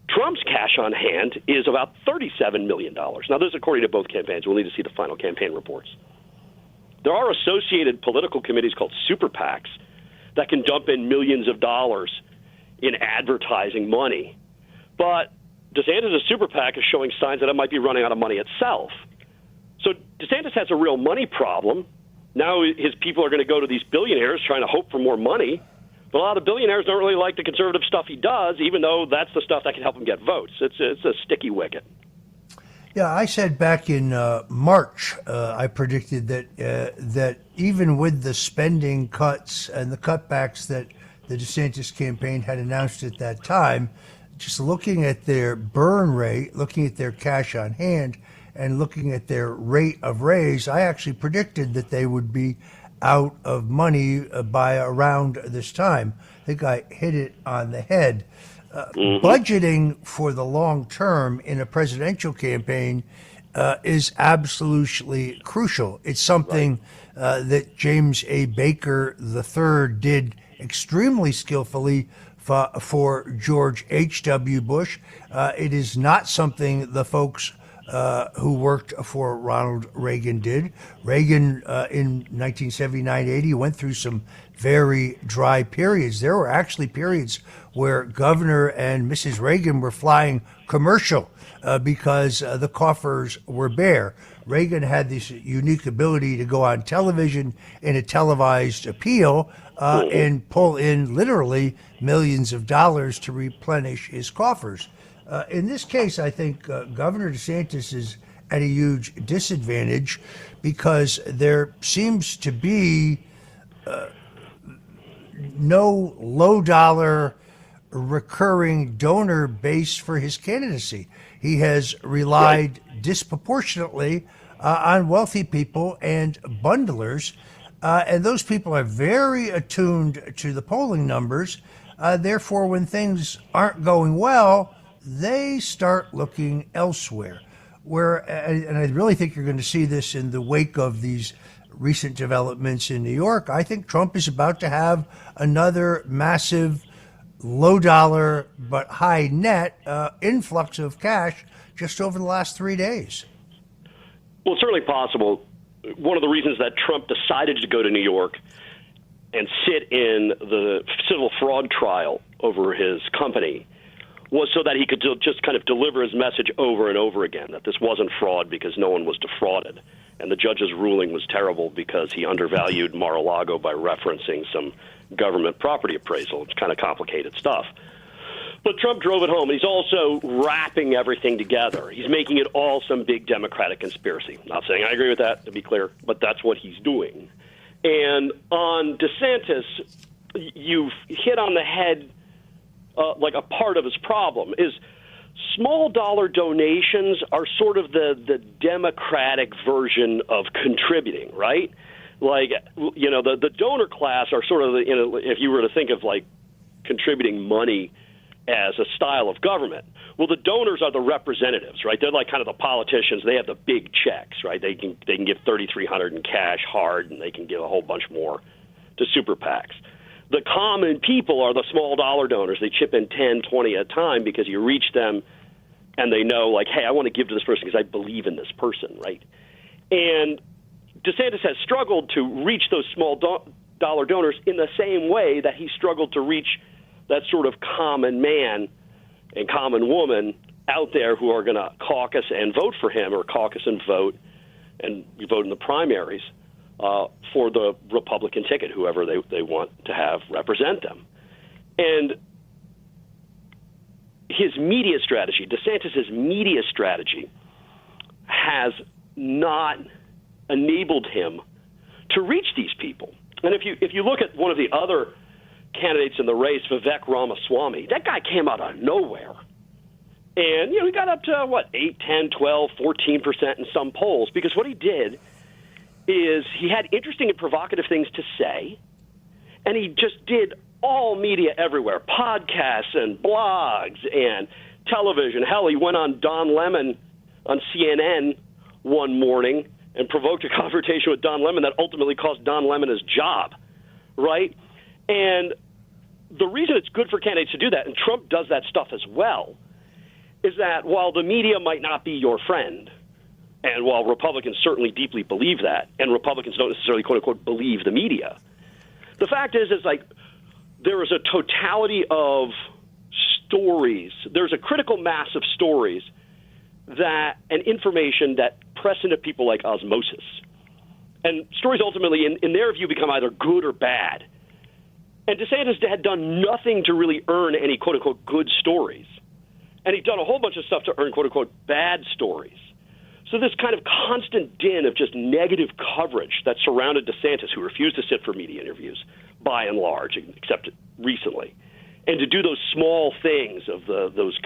Trump's cash on hand is about $37 million. Now, this is according to both campaigns. We'll need to see the final campaign reports. There are associated political committees called super PACs that can dump in millions of dollars in advertising money. But DeSantis' super PAC is showing signs that it might be running out of money itself. So DeSantis has a real money problem. Now his people are going to go to these billionaires trying to hope for more money. But a lot of billionaires don't really like the conservative stuff he does, even though that's the stuff that can help him get votes. It's a sticky wicket. Yeah, I said back in March, I predicted that even with the spending cuts and the cutbacks that the DeSantis campaign had announced at that time, just looking at their burn rate, looking at their cash on hand, and looking at their rate of raise, I actually predicted that they would be out of money by around this time. I think I hit it on the head. Budgeting for the long term in a presidential campaign is absolutely crucial. It's something that James A. Baker III did extremely skillfully for George H.W. Bush. It is not something the folks who worked for Ronald Reagan did. Reagan in 1979-80 went through some very dry periods. There were actually periods where Governor and Mrs. Reagan were flying commercial because the coffers were bare. Reagan had this unique ability to go on television in a televised appeal and pull in literally millions of dollars to replenish his coffers. In this case, I think Governor DeSantis is at a huge disadvantage because there seems to be no low-dollar recurring donor base for his candidacy. He has relied disproportionately on wealthy people and bundlers, and those people are very attuned to the polling numbers. Therefore, when things aren't going well, they start looking elsewhere. and I really think you're going to see this in the wake of these recent developments in New York. I think Trump is about to have another massive low dollar but high net influx of cash just over the last 3 days. Well, it's certainly possible. One of the reasons that Trump decided to go to New York and sit in the civil fraud trial over his company was so that he could just kind of deliver his message over and over again, that this wasn't fraud because no one was defrauded. And the judge's ruling was terrible because he undervalued Mar-a-Lago by referencing some government property appraisal. It's kind of complicated stuff. But Trump drove it home. He's also wrapping everything together. He's making it all some big Democratic conspiracy. Not saying I agree with that, to be clear, but that's what he's doing. And on DeSantis, you've hit on the head like a part of his problem is small dollar donations are sort of the Democratic version of contributing, right? Like, you know, the donor class are sort of, if you were to think of like contributing money as a style of government. Well, the donors are the representatives, right? They're like kind of the politicians. They have the big checks, right? They can give $3,300 in cash hard, and they can give a whole bunch more to super PACs. The common people are the small dollar donors. They chip in 10, 20 at a time because you reach them and they know, like, hey, I want to give to this person because I believe in this person, right? And DeSantis has struggled to reach those small dollar donors in the same way that he struggled to reach that sort of common man and common woman out there who are going to caucus and vote for him, or caucus and vote in the primaries for the Republican ticket, whoever they want to have represent them. And his media strategy, DeSantis' media strategy, has not enabled him to reach these people. And if you look at one of the other candidates in the race, Vivek Ramaswamy, that guy came out of nowhere. And, he got up to, 8, 10, 12, 14% in some polls, because what he did is he had interesting and provocative things to say, and he just did all media everywhere, podcasts and blogs and television. Hell, he went on Don Lemon on CNN one morning and provoked a confrontation with Don Lemon that ultimately cost Don Lemon his job, right? And the reason it's good for candidates to do that, and Trump does that stuff as well, is that while the media might not be your friend, and while Republicans certainly deeply believe that, and Republicans don't necessarily, quote-unquote, believe the media, the fact is like there is a totality of stories. There's a critical mass of stories that and information that press into people like osmosis. And stories ultimately, in their view, become either good or bad. And DeSantis had done nothing to really earn any, quote-unquote, good stories. And he'd done a whole bunch of stuff to earn, quote-unquote, bad stories. So this kind of constant din of just negative coverage that surrounded DeSantis, who refused to sit for media interviews, by and large, except recently, and to do those small things of those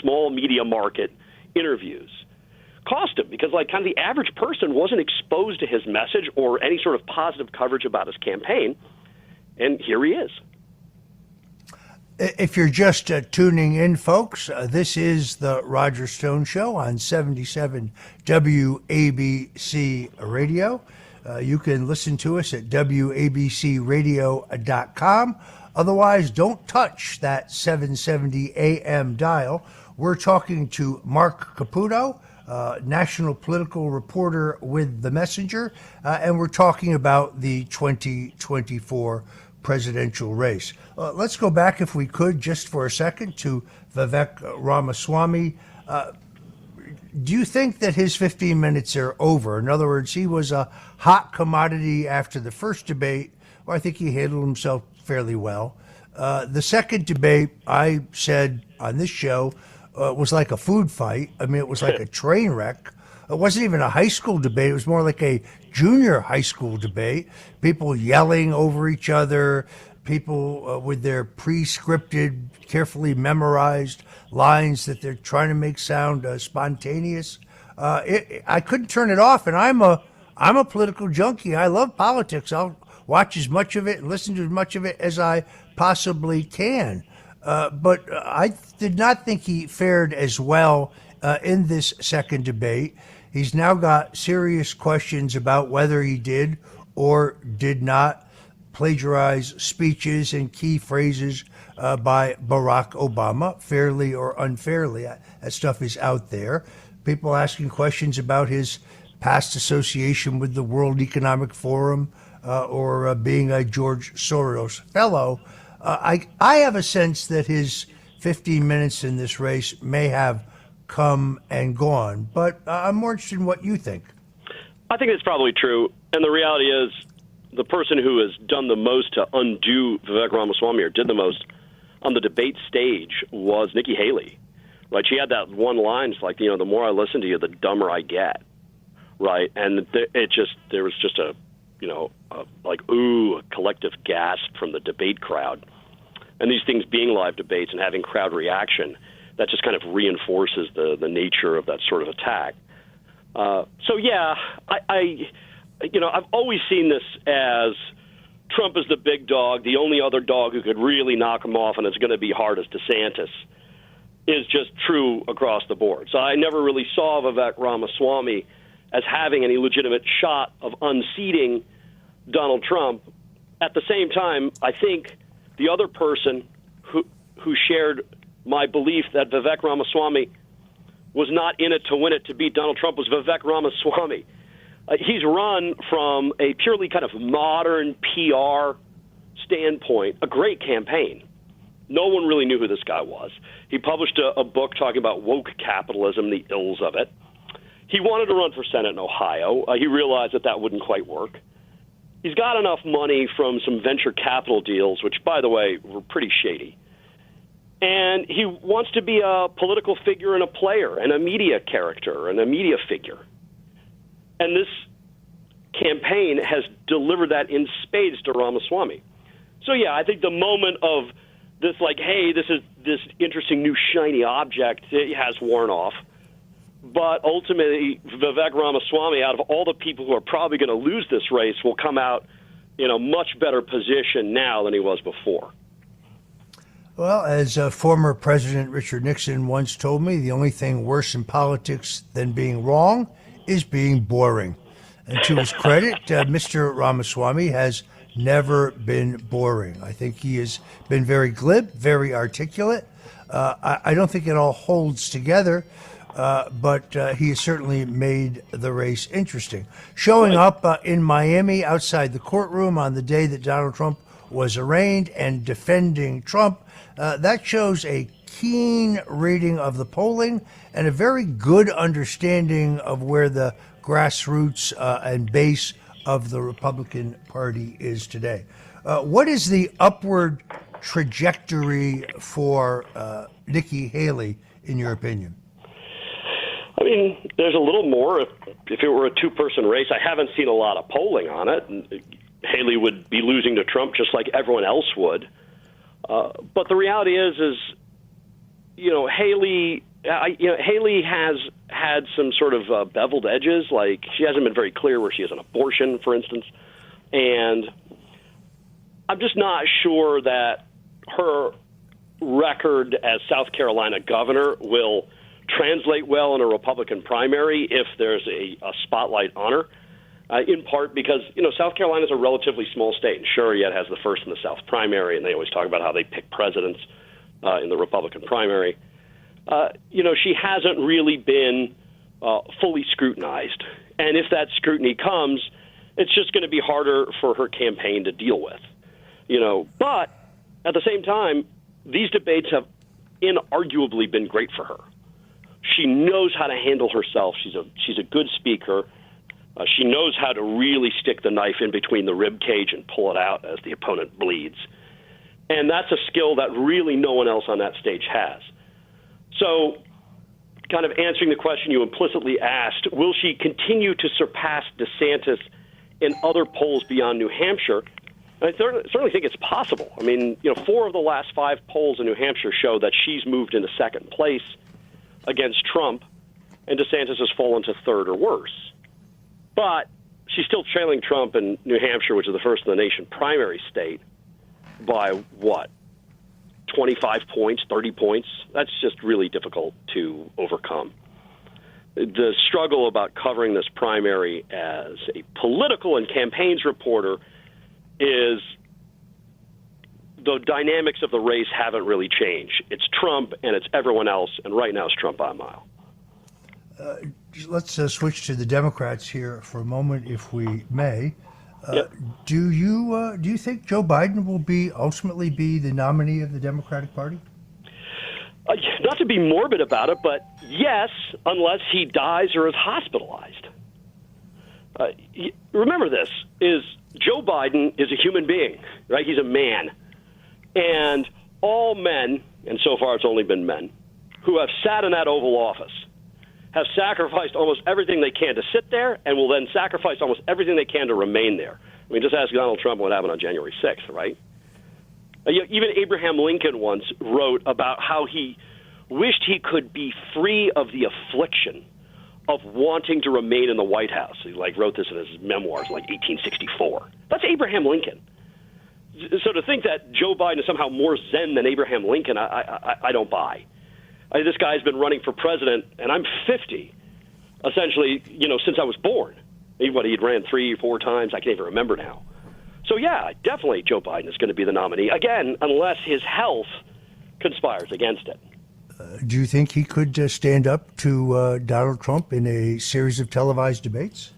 small media market interviews, cost him, because like kind of the average person wasn't exposed to his message or any sort of positive coverage about his campaign. And here he is. If you're just tuning in, folks, this is the Roger Stone Show on 77 WABC Radio. You can listen to us at WABCradio.com. Otherwise, don't touch that 770 AM dial. We're talking to Mark Caputo, national political reporter with The Messenger, and we're talking about the 2024 presidential race. Let's go back, if we could, just for a second, to Vivek Ramaswamy. Do you think that his 15 minutes are over? In other words, he was a hot commodity after the first debate, where I think he handled himself fairly well. The second debate, I said on this show, was like a food fight. I mean, it was like a train wreck. It wasn't even a high school debate. It was more like a junior high school debate. People yelling over each other, people with their pre-scripted, carefully memorized lines that they're trying to make sound spontaneous. I couldn't turn it off, and I'm a political junkie. I love politics. I'll watch as much of it and listen to as much of it as I possibly can. But I did not think he fared as well in this second debate. He's now got serious questions about whether he did or did not plagiarize speeches and key phrases by Barack Obama, fairly or unfairly. That stuff is out there. People asking questions about his past association with the World Economic Forum or being a George Soros fellow. I have a sense that his 15 minutes in this race may have come and gone, but I'm more interested in what you think. I think it's probably true. And the reality is the person who has done the most to undo Vivek Ramaswamy, or did the most on the debate stage, was Nikki Haley. Right? She had that one line, it's like, the more I listen to you, the dumber I get. Right? And there was just a collective gasp from the debate crowd. And these things being live debates and having crowd reaction, that just kind of reinforces the nature of that sort of attack. I've always seen this as Trump is the big dog. The only other dog who could really knock him off, and it's going to be hard, as DeSantis, is just true across the board. So I never really saw Vivek Ramaswamy as having any legitimate shot of unseating Donald Trump. At the same time, I think the other person who shared my belief that Vivek Ramaswamy was not in it to win it to beat Donald Trump was Vivek Ramaswamy. He's run from a purely kind of modern PR standpoint, a great campaign. No one really knew who this guy was. He published a book talking about woke capitalism, the ills of it. He wanted to run for Senate in Ohio. He realized that wouldn't quite work. He's got enough money from some venture capital deals, which, by the way, were pretty shady. And he wants to be a political figure and a player and a media character and a media figure. And this campaign has delivered that in spades to Ramaswamy. So, yeah, I think the moment of this, like, hey, this is this interesting new shiny object, it has worn off. But ultimately, Vivek Ramaswamy, out of all the people who are probably going to lose this race, will come out in a much better position now than he was before. Well, as former President Richard Nixon once told me, the only thing worse in politics than being wrong is being boring. And to his credit, Mr. Ramaswamy has never been boring. I think he has been very glib, very articulate. I don't think it all holds together, but he has certainly made the race interesting. Showing up in Miami outside the courtroom on the day that Donald Trump was arraigned and defending Trump, that shows a keen reading of the polling and a very good understanding of where the grassroots and base of the Republican Party is today. What is the upward trajectory for Nikki Haley, in your opinion? I mean, there's a little more. If it were a two-person race, I haven't seen a lot of polling on it. Haley would be losing to Trump just like everyone else would. But the reality is Haley has had some sort of beveled edges. Like, she hasn't been very clear where she has an abortion, for instance. And I'm just not sure that her record as South Carolina governor will translate well in a Republican primary if there's a spotlight on her. In part because, South Carolina is a relatively small state, and sure, yet has the first in the South primary, and they always talk about how they pick presidents in the Republican primary. She hasn't really been fully scrutinized. And if that scrutiny comes, it's just going to be harder for her campaign to deal with. But at the same time, these debates have inarguably been great for her. She knows how to handle herself. She's a good speaker. She knows how to really stick the knife in between the rib cage and pull it out as the opponent bleeds. And that's a skill that really no one else on that stage has. So, kind of answering the question you implicitly asked, will she continue to surpass DeSantis in other polls beyond New Hampshire? I certainly think it's possible. I mean, 4 of the last 5 polls in New Hampshire show that she's moved into second place against Trump, and DeSantis has fallen to third or worse. But she's still trailing Trump in New Hampshire, which is the first in the nation primary state, by what? 25 points, 30 points? That's just really difficult to overcome. the struggle about covering this primary as a political and campaigns reporter is the dynamics of the race haven't really changed. It's Trump and it's everyone else, and right now it's Trump by a mile. Let's switch to the Democrats here for a moment, if we may. Yep. Do you think Joe Biden will ultimately be the nominee of the Democratic Party? Not to be morbid about it, but yes, unless he dies or is hospitalized. Remember this, is Joe Biden is a human being, right? He's a man. And all men, and so far it's only been men, who have sat in that Oval Office have sacrificed almost everything they can to sit there and will then sacrifice almost everything they can to remain there. I mean, just ask Donald Trump what happened on January 6th, right? Even Abraham Lincoln once wrote about how he wished he could be free of the affliction of wanting to remain in the White House. He wrote this in his memoirs, 1864. That's Abraham Lincoln. So to think that Joe Biden is somehow more zen than Abraham Lincoln, I don't buy. This guy's been running for president, and I'm 50, essentially, since I was born. He'd ran 3 or 4 times. I can't even remember now. So, yeah, definitely Joe Biden is going to be the nominee, again, unless his health conspires against it. Do you think he could stand up to Donald Trump in a series of televised debates?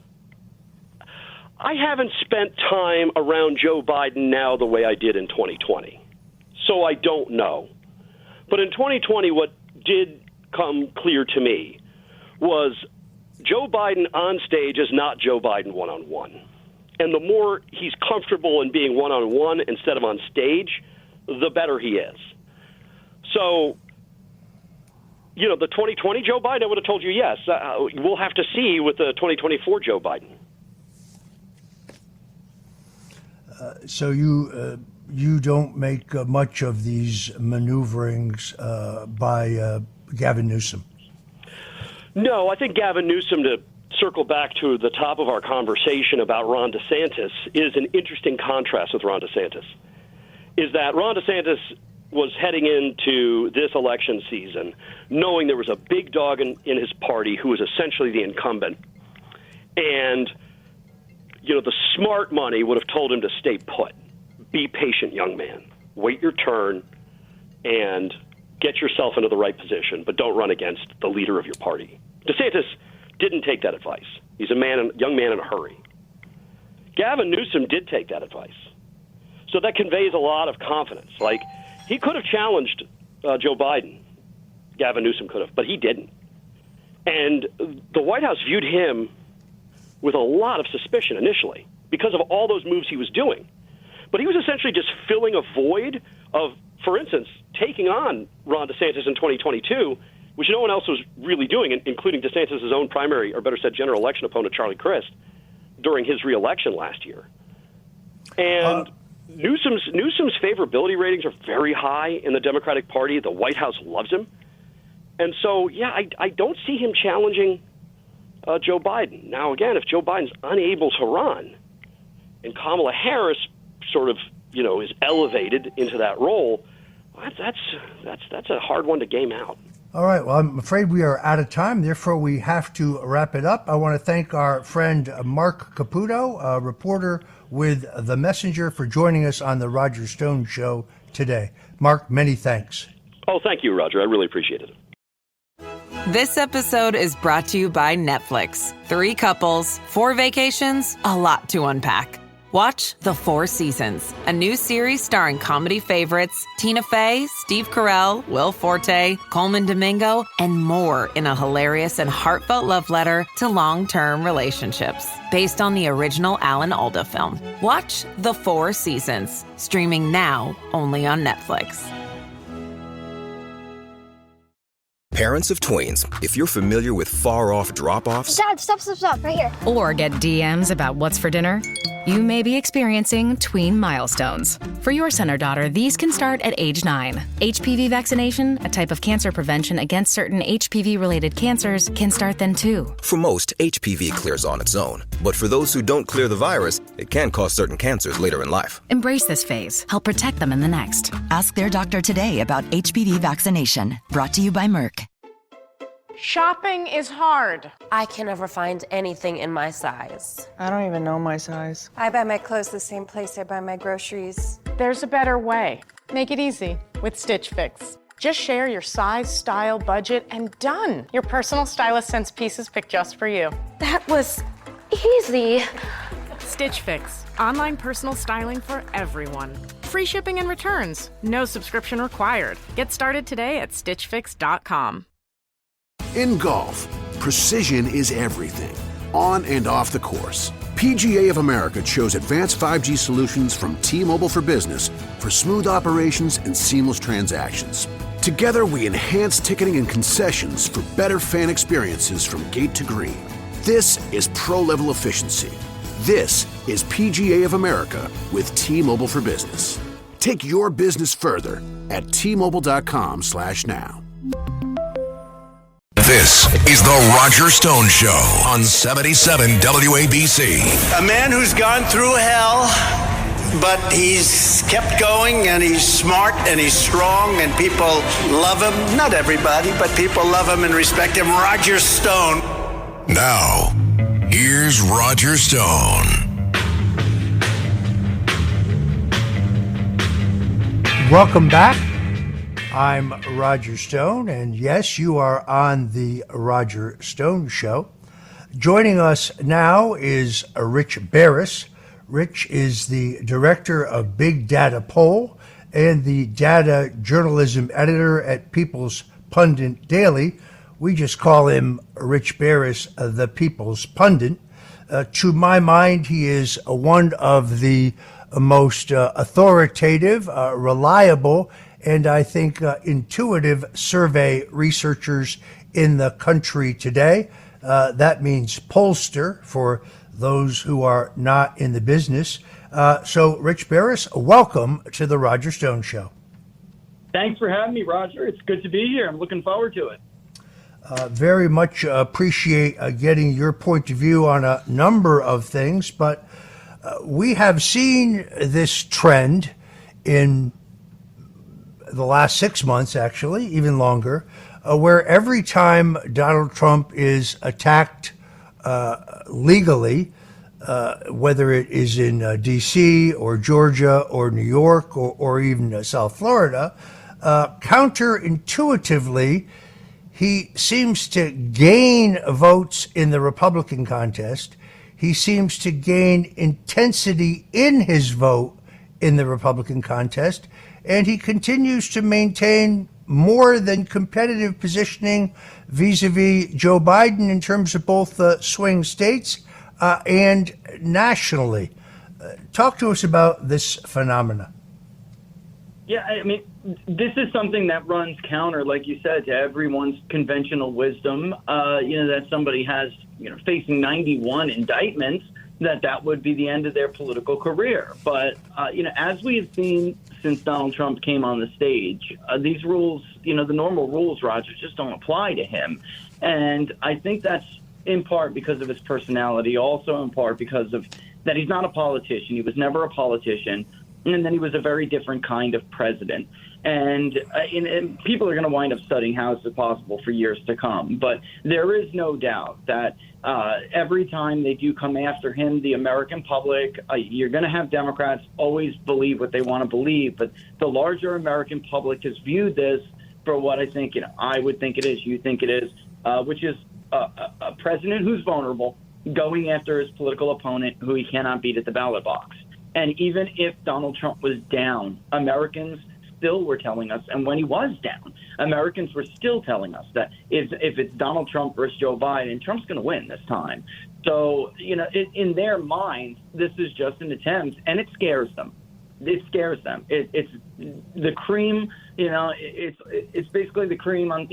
I haven't spent time around Joe Biden now the way I did in 2020, so I don't know. But in 2020, what did come clear to me was Joe Biden on stage is not Joe Biden one-on-one. And the more he's comfortable in being one-on-one instead of on stage, the better he is. So, the 2020 Joe Biden, I would have told you yes. We'll have to see with the 2024 Joe Biden. So you don't make much of these maneuverings by Gavin Newsom? No, I think Gavin Newsom, to circle back to the top of our conversation about Ron DeSantis, is an interesting contrast with Ron DeSantis. Is that Ron DeSantis was heading into this election season knowing there was a big dog in his party who was essentially the incumbent. And, the smart money would have told him to stay put. Be patient, young man. Wait your turn and get yourself into the right position, but don't run against the leader of your party. DeSantis didn't take that advice. He's a young man in a hurry. Gavin Newsom did take that advice. So that conveys a lot of confidence. He could have challenged Joe Biden. Gavin Newsom could have, but he didn't. And the White House viewed him with a lot of suspicion initially because of all those moves he was doing. But he was essentially just filling a void of, for instance, taking on Ron DeSantis in 2022, which no one else was really doing, including DeSantis' own primary, or better said, general election opponent, Charlie Crist, during his reelection last year. And Newsom's favorability ratings are very high in the Democratic Party. The White House loves him. And so, yeah, I don't see him challenging Joe Biden. Now, again, if Joe Biden's unable to run and Kamala Harris sort of, is elevated into that role, that's a hard one to game out. All right. Well, I'm afraid we are out of time. Therefore, we have to wrap it up. I want to thank our friend Mark Caputo, a reporter with The Messenger, for joining us on the Roger Stone Show today. Mark, many thanks. Oh, thank you, Roger. I really appreciate it. This episode is brought to you by Netflix. 3 couples, 4 vacations, a lot to unpack. Watch The 4 Seasons, a new series starring comedy favorites Tina Fey, Steve Carell, Will Forte, Coleman Domingo, and more in a hilarious and heartfelt love letter to long-term relationships. Based on the original Alan Alda film. Watch The 4 Seasons, streaming now only on Netflix. Parents of tweens, if you're familiar with far-off drop-offs... Dad, stop, right here. Or get DMs about what's for dinner, you may be experiencing tween milestones. For your son or daughter, these can start at age 9. HPV vaccination, a type of cancer prevention against certain HPV-related cancers, can start then too. For most, HPV clears on its own. But for those who don't clear the virus, it can cause certain cancers later in life. Embrace this phase. Help protect them in the next. Ask their doctor today about HPV vaccination. Brought to you by Merck. Shopping is hard. I can never find anything in my size. I don't even know my size. I buy my clothes the same place I buy my groceries. There's a better way. Make it easy with Stitch Fix. Just share your size, style, budget, and done. Your personal stylist sends pieces picked just for you. That was easy. Stitch Fix. Online personal styling for everyone. Free shipping and returns. No subscription required. Get started today at StitchFix.com. In golf, precision is everything, on and off the course. PGA of America chose advanced 5G solutions from T-Mobile for Business for smooth operations and seamless transactions. Together, we enhance ticketing and concessions for better fan experiences from gate to green. This is pro-level efficiency. This is PGA of America with T-Mobile for Business. Take your business further at T-Mobile.com/now. This is the Roger Stone Show on 77 WABC. A man who's gone through hell, but he's kept going, and he's smart, and he's strong, and people love him. Not everybody, but people love him and respect him. Roger Stone. Now, here's Roger Stone. Welcome back. I'm Roger Stone, and yes, you are on the Roger Stone Show. Joining us now is Rich Barris. Rich is the director of Big Data Poll and the data journalism editor at People's Pundit Daily. We just call him Rich Barris, the People's Pundit. To my mind, he is one of the most authoritative, reliable, and I think intuitive survey researchers in the country today. That means pollster for those who are not in the business. So, Rich Barris, welcome to the Roger Stone Show. Thanks for having me, Roger. It's good to be here. I'm looking forward to it. Very much appreciate getting your point of view on a number of things, but we have seen this trend in the last 6 months, actually, even longer, where every time Donald Trump is attacked legally, whether it is in D.C. or Georgia or New York or even South Florida, counterintuitively, he seems to gain votes in the Republican contest. He seems to gain intensity in his vote in the Republican contest, and he continues to maintain more than competitive positioning vis-a-vis Joe Biden in terms of both the swing states and nationally. Talk to us about this phenomena. Yeah, I mean, this is something that runs counter, like you said, to everyone's conventional wisdom, that somebody has, facing 91 indictments, that would be the end of their political career. But, as we have seen since Donald Trump came on the stage, these rules, the normal rules, Roger, just don't apply to him. And I think that's in part because of his personality, also in part because of that he's not a politician. He was never a politician. And then he was a very different kind of president. And people are going to wind up studying how is it possible for years to come. But there is no doubt that every time they do come after him, the American public, you're going to have Democrats always believe what they want to believe. But the larger American public has viewed this for what I think, I would think it is, you think it is, which is a president who's vulnerable, going after his political opponent who he cannot beat at the ballot box. And even if Donald Trump was down, Americans still were telling us, and when he was down, Americans were still telling us that if it's Donald Trump versus Joe Biden, Trump's going to win this time. So, in their minds, this is just an attempt, and it scares them. It scares them. It's the cream, it's basically the cream on,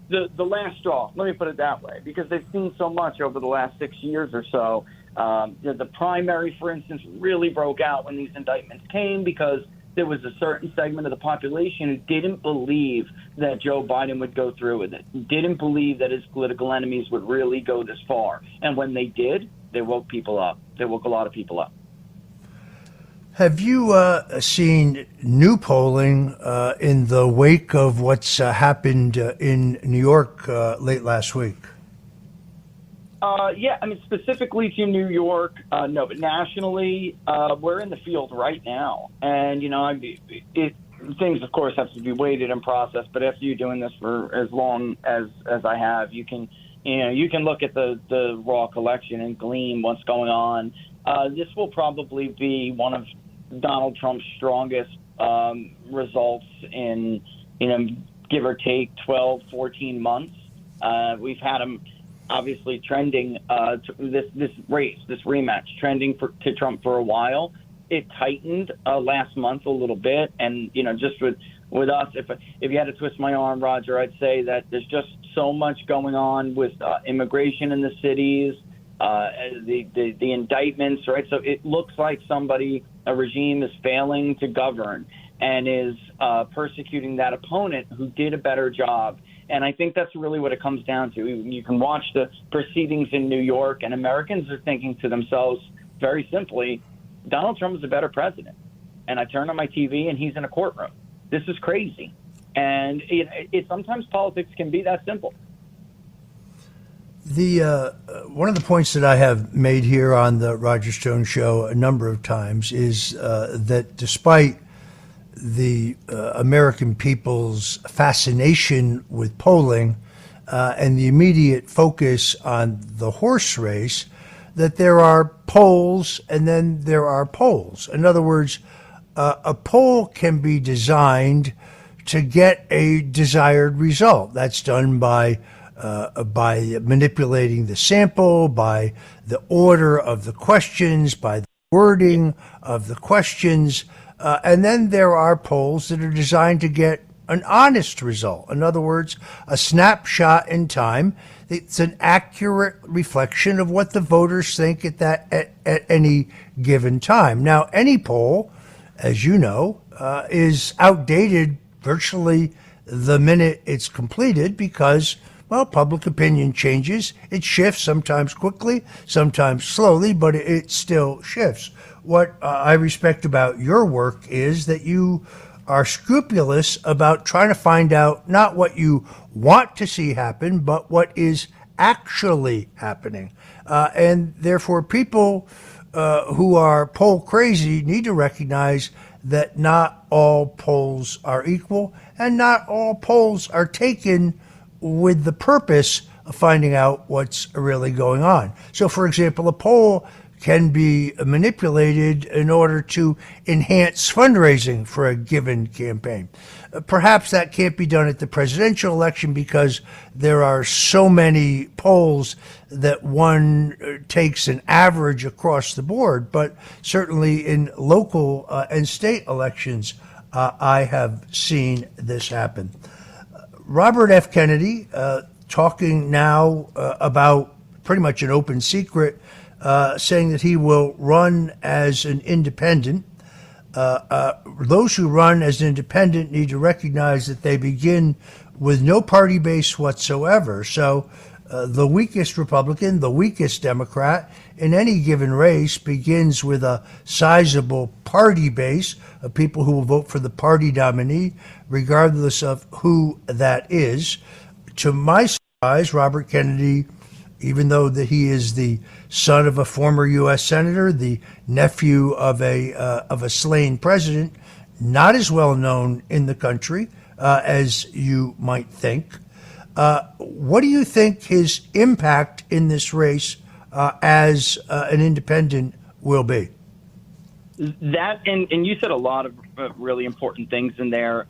the last straw. Let me put it that way, because they've seen so much over the last 6 years or so. The primary, for instance, really broke out when these indictments came because there was a certain segment of the population who didn't believe that Joe Biden would go through with it, didn't believe that his political enemies would really go this far. And when they did, they woke people up. They woke a lot of people up. Have you seen new polling in the wake of what's happened in New York late last week? Yeah, I mean, specifically to New York, no, but nationally, we're in the field right now. And, things, of course, have to be weighted and processed. But after you're doing this for as long as I have, you can look at the raw collection and glean what's going on. This will probably be one of Donald Trump's strongest results in, give or take 12, 14 months. We've had him obviously trending this rematch, trending to Trump for a while. It tightened last month a little bit. And, just with us, if you had to twist my arm, Roger, I'd say that there's just so much going on with immigration in the cities, the indictments, right? So it looks like a regime is failing to govern and is persecuting that opponent who did a better job. And I think that's really what it comes down to. You can watch the proceedings in New York, and Americans are thinking to themselves very simply, Donald Trump is a better president. And I turn on my TV, and he's in a courtroom. This is crazy. And sometimes politics can be that simple. One of the points that I have made here on the Roger Stone Show a number of times is that despite the American people's fascination with polling and the immediate focus on the horse race, that there are polls and then there are polls. In other words, a poll can be designed to get a desired result. That's done by manipulating the sample, by the order of the questions, by the wording of the questions. And then there are polls that are designed to get an honest result. In other words, a snapshot in time. It's an accurate reflection of what the voters think at any given time. Now, any poll, as you know, is outdated virtually the minute it's completed because, well, public opinion changes. It shifts, sometimes quickly, sometimes slowly, but it still shifts. What I respect about your work is that you are scrupulous about trying to find out not what you want to see happen, but what is actually happening. And therefore, people who are poll crazy need to recognize that not all polls are equal and not all polls are taken with the purpose of finding out what's really going on. So, for example, a poll can be manipulated in order to enhance fundraising for a given campaign. Perhaps that can't be done at the presidential election because there are so many polls that one takes an average across the board, but certainly in local and state elections, I have seen this happen. Robert F. Kennedy talking now about pretty much an open secret, saying that he will run as an independent. Those who run as an independent need to recognize that they begin with no party base whatsoever. So the weakest Republican, the weakest Democrat in any given race begins with a sizable party base of people who will vote for the party nominee, regardless of who that is. To my surprise, Robert Kennedy, even though that he is the son of a former U.S. senator, the nephew of a slain president, not as well known in the country as you might think. What do you think his impact in this race as an independent will be? That and you said a lot of really important things in there.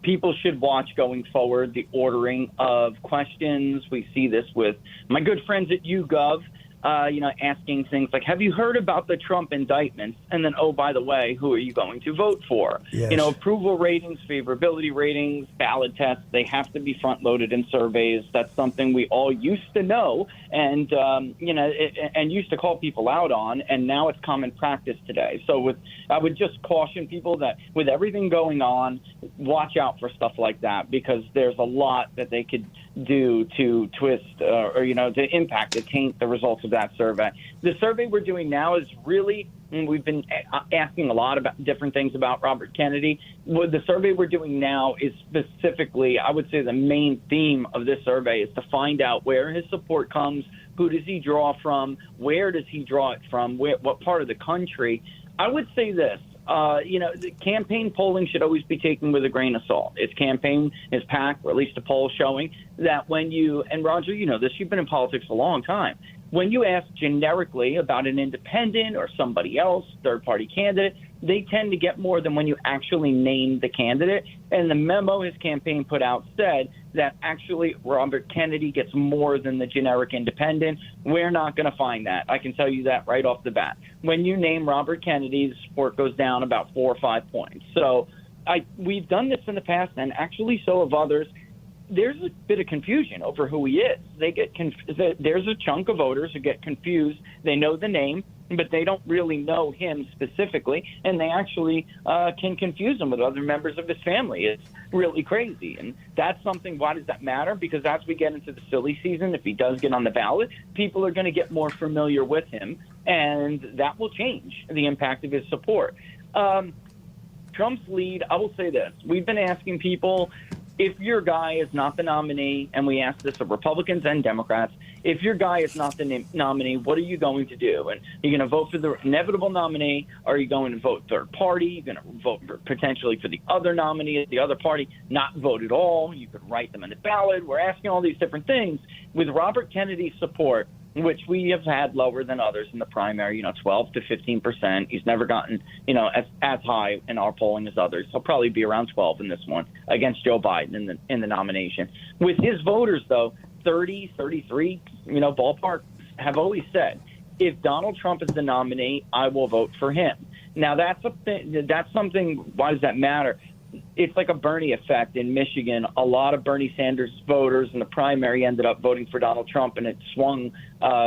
People should watch going forward the ordering of questions. We see this with my good friends at YouGov, asking things like, have you heard about the Trump indictments? And then, oh, by the way, who are you going to vote for? Yes. Approval ratings, favorability ratings, ballot tests, they have to be front-loaded in surveys. That's something we all used to know and, and used to call people out on, and now it's common practice today. So I would just caution people that with everything going on, watch out for stuff like that because there's a lot that they could do to twist or to impact, to taint the results of that survey. The survey we're doing now is really and we've been asking a lot about different things about Robert Kennedy. The survey we're doing now is specifically, I would say the main theme of this survey is to find out where his support comes, who does he draw from, where does he draw it from, what part of the country. I would say this. The campaign polling should always be taken with a grain of salt. Its campaign is packed, or at least a poll showing that when you, and Roger, you know this, you've been in politics a long time. When you ask generically about an independent or somebody else, third-party candidate, they tend to get more than when you actually name the candidate. And the memo his campaign put out said that actually Robert Kennedy gets more than the generic independent. We're not going to find that. I can tell you that right off the bat. When you name Robert Kennedy, the support goes down about 4 or 5 points. So we've done this in the past, and actually so have others. There's a bit of confusion over who he is. There's a chunk of voters who get confused. They know the name, but they don't really know him specifically, and they actually can confuse him with other members of his family. It's really crazy, and that's something. Why does that matter? Because as we get into the silly season, if he does get on the ballot, people are going to get more familiar with him, and that will change the impact of his support. Trump's lead, I will say this. We've been asking people, if your guy is not the nominee, and we ask this of Republicans and Democrats, if your guy is not the nominee, what are you going to do? And are you going to vote for the inevitable nominee? Are you going to vote third party? You're going to vote potentially for the other nominee, the other party, not vote at all? You could write them in the ballot. We're asking all these different things. With Robert Kennedy's support, which we have had lower than others in the primary, 12 to 15%. He's never gotten, as high in our polling as others. He'll probably be around 12 in this one against Joe Biden in the nomination. With his voters, though, 30, 33, ballpark, have always said, if Donald Trump is the nominee, I will vote for him. Now, that's something, why does that matter? It's like a Bernie effect in Michigan. A lot of Bernie Sanders voters in the primary ended up voting for Donald Trump, and it swung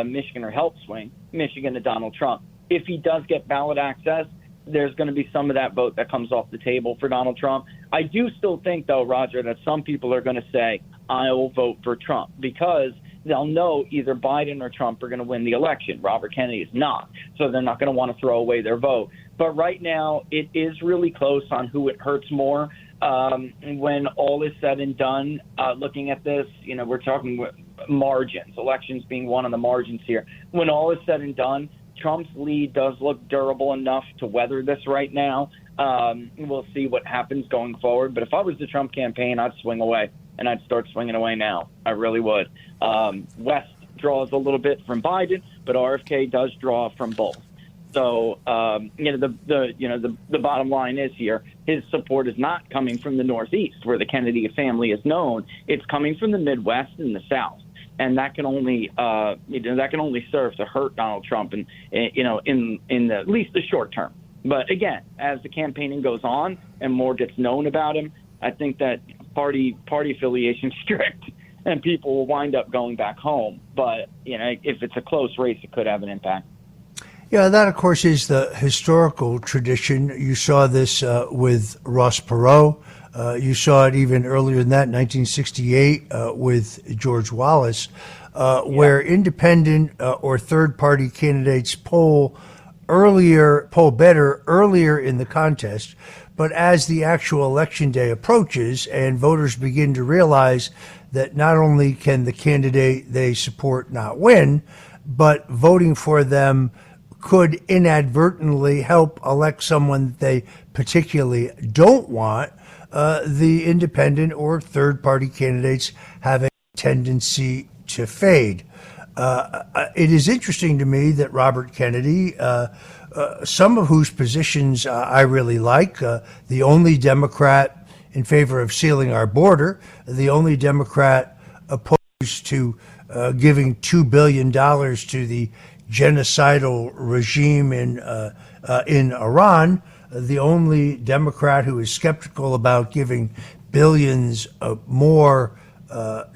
Michigan, or helped swing Michigan to Donald Trump. If he does get ballot access, there's going to be some of that vote that comes off the table for Donald Trump. I do still think, though, Roger, that some people are going to say, I will vote for Trump, because they'll know either Biden or Trump are going to win the election. Robert Kennedy is not, so they're not going to want to throw away their vote. But right now, it is really close on who it hurts more. When all is said and done, looking at this, we're talking margins, elections being one of the margins here. When all is said and done, Trump's lead does look durable enough to weather this right now. We'll see what happens going forward. But if I was the Trump campaign, I'd swing away, and I'd start swinging away now. I really would. West draws a little bit from Biden, but RFK does draw from both. So, the bottom line is here, his support is not coming from the Northeast, where the Kennedy family is known. It's coming from the Midwest and the South. And that can only serve to hurt Donald Trump in at least the short term. But again, as the campaigning goes on and more gets known about him, I think that party affiliation strict, and people will wind up going back home. But if it's a close race, it could have an impact. Yeah, that, of course, is the historical tradition. You saw this with Ross Perot. You saw it even earlier than that, 1968, with George Wallace, where independent or third-party candidates poll better earlier in the contest. But as the actual election day approaches and voters begin to realize that not only can the candidate they support not win, but voting for them could inadvertently help elect someone they particularly don't want, the independent or third-party candidates have a tendency to fade. It is interesting to me that Robert Kennedy, some of whose positions I really like, the only Democrat in favor of sealing our border, the only Democrat opposed to giving $2 billion to the genocidal regime in Iran, the only Democrat who is skeptical about giving billions more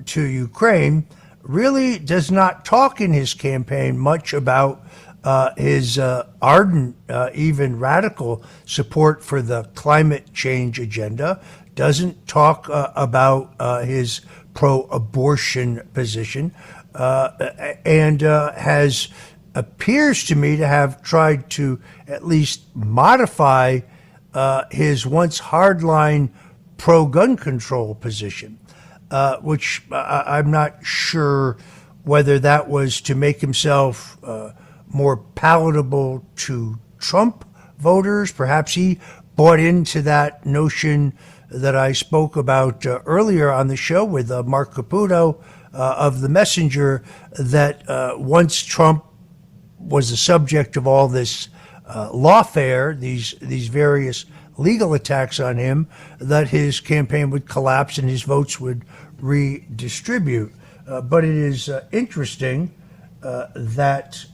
to Ukraine, really does not talk in his campaign much about his ardent, even radical support for the climate change agenda, doesn't talk about his pro-abortion position, and has appears to me to have tried to at least modify his once hardline pro-gun control position, which I'm not sure whether that was to make himself more palatable to Trump voters. Perhaps he bought into that notion that I spoke about earlier on the show with Mark Caputo of The Messenger, that once Trump was the subject of all this lawfare, these various legal attacks on him, that his campaign would collapse and his votes would redistribute. But it is interesting that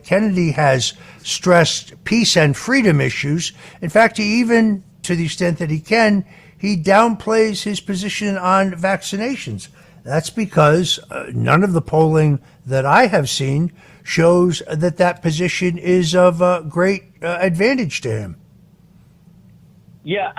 Kennedy has stressed peace and freedom issues. In fact, he even, to the extent that he can, he downplays his position on vaccinations. That's because none of the polling that I have seen shows that position is of great advantage to him. Yeah,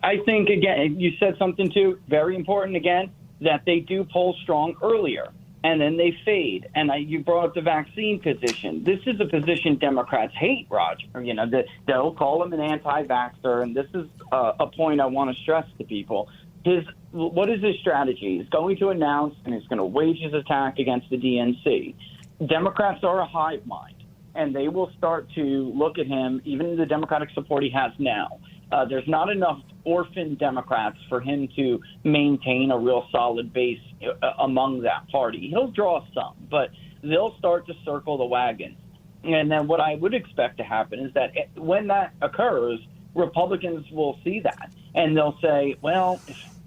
I think, again, you said something, too, very important, again, that they do poll strong earlier, and then they fade. And you brought up the vaccine position. This is a position Democrats hate, Roger. You know, they'll call him an anti-vaxxer, and this is a point I want to stress to people. What is his strategy? He's going to announce, and he's going to wage his attack against the DNC. Democrats are a hive mind, and they will start to look at him, even the Democratic support he has now. There's not enough orphan Democrats for him to maintain a real solid base among that party. He'll draw some, but they'll start to circle the wagons. And then what I would expect to happen is that when that occurs, Republicans will see that, and they'll say, well,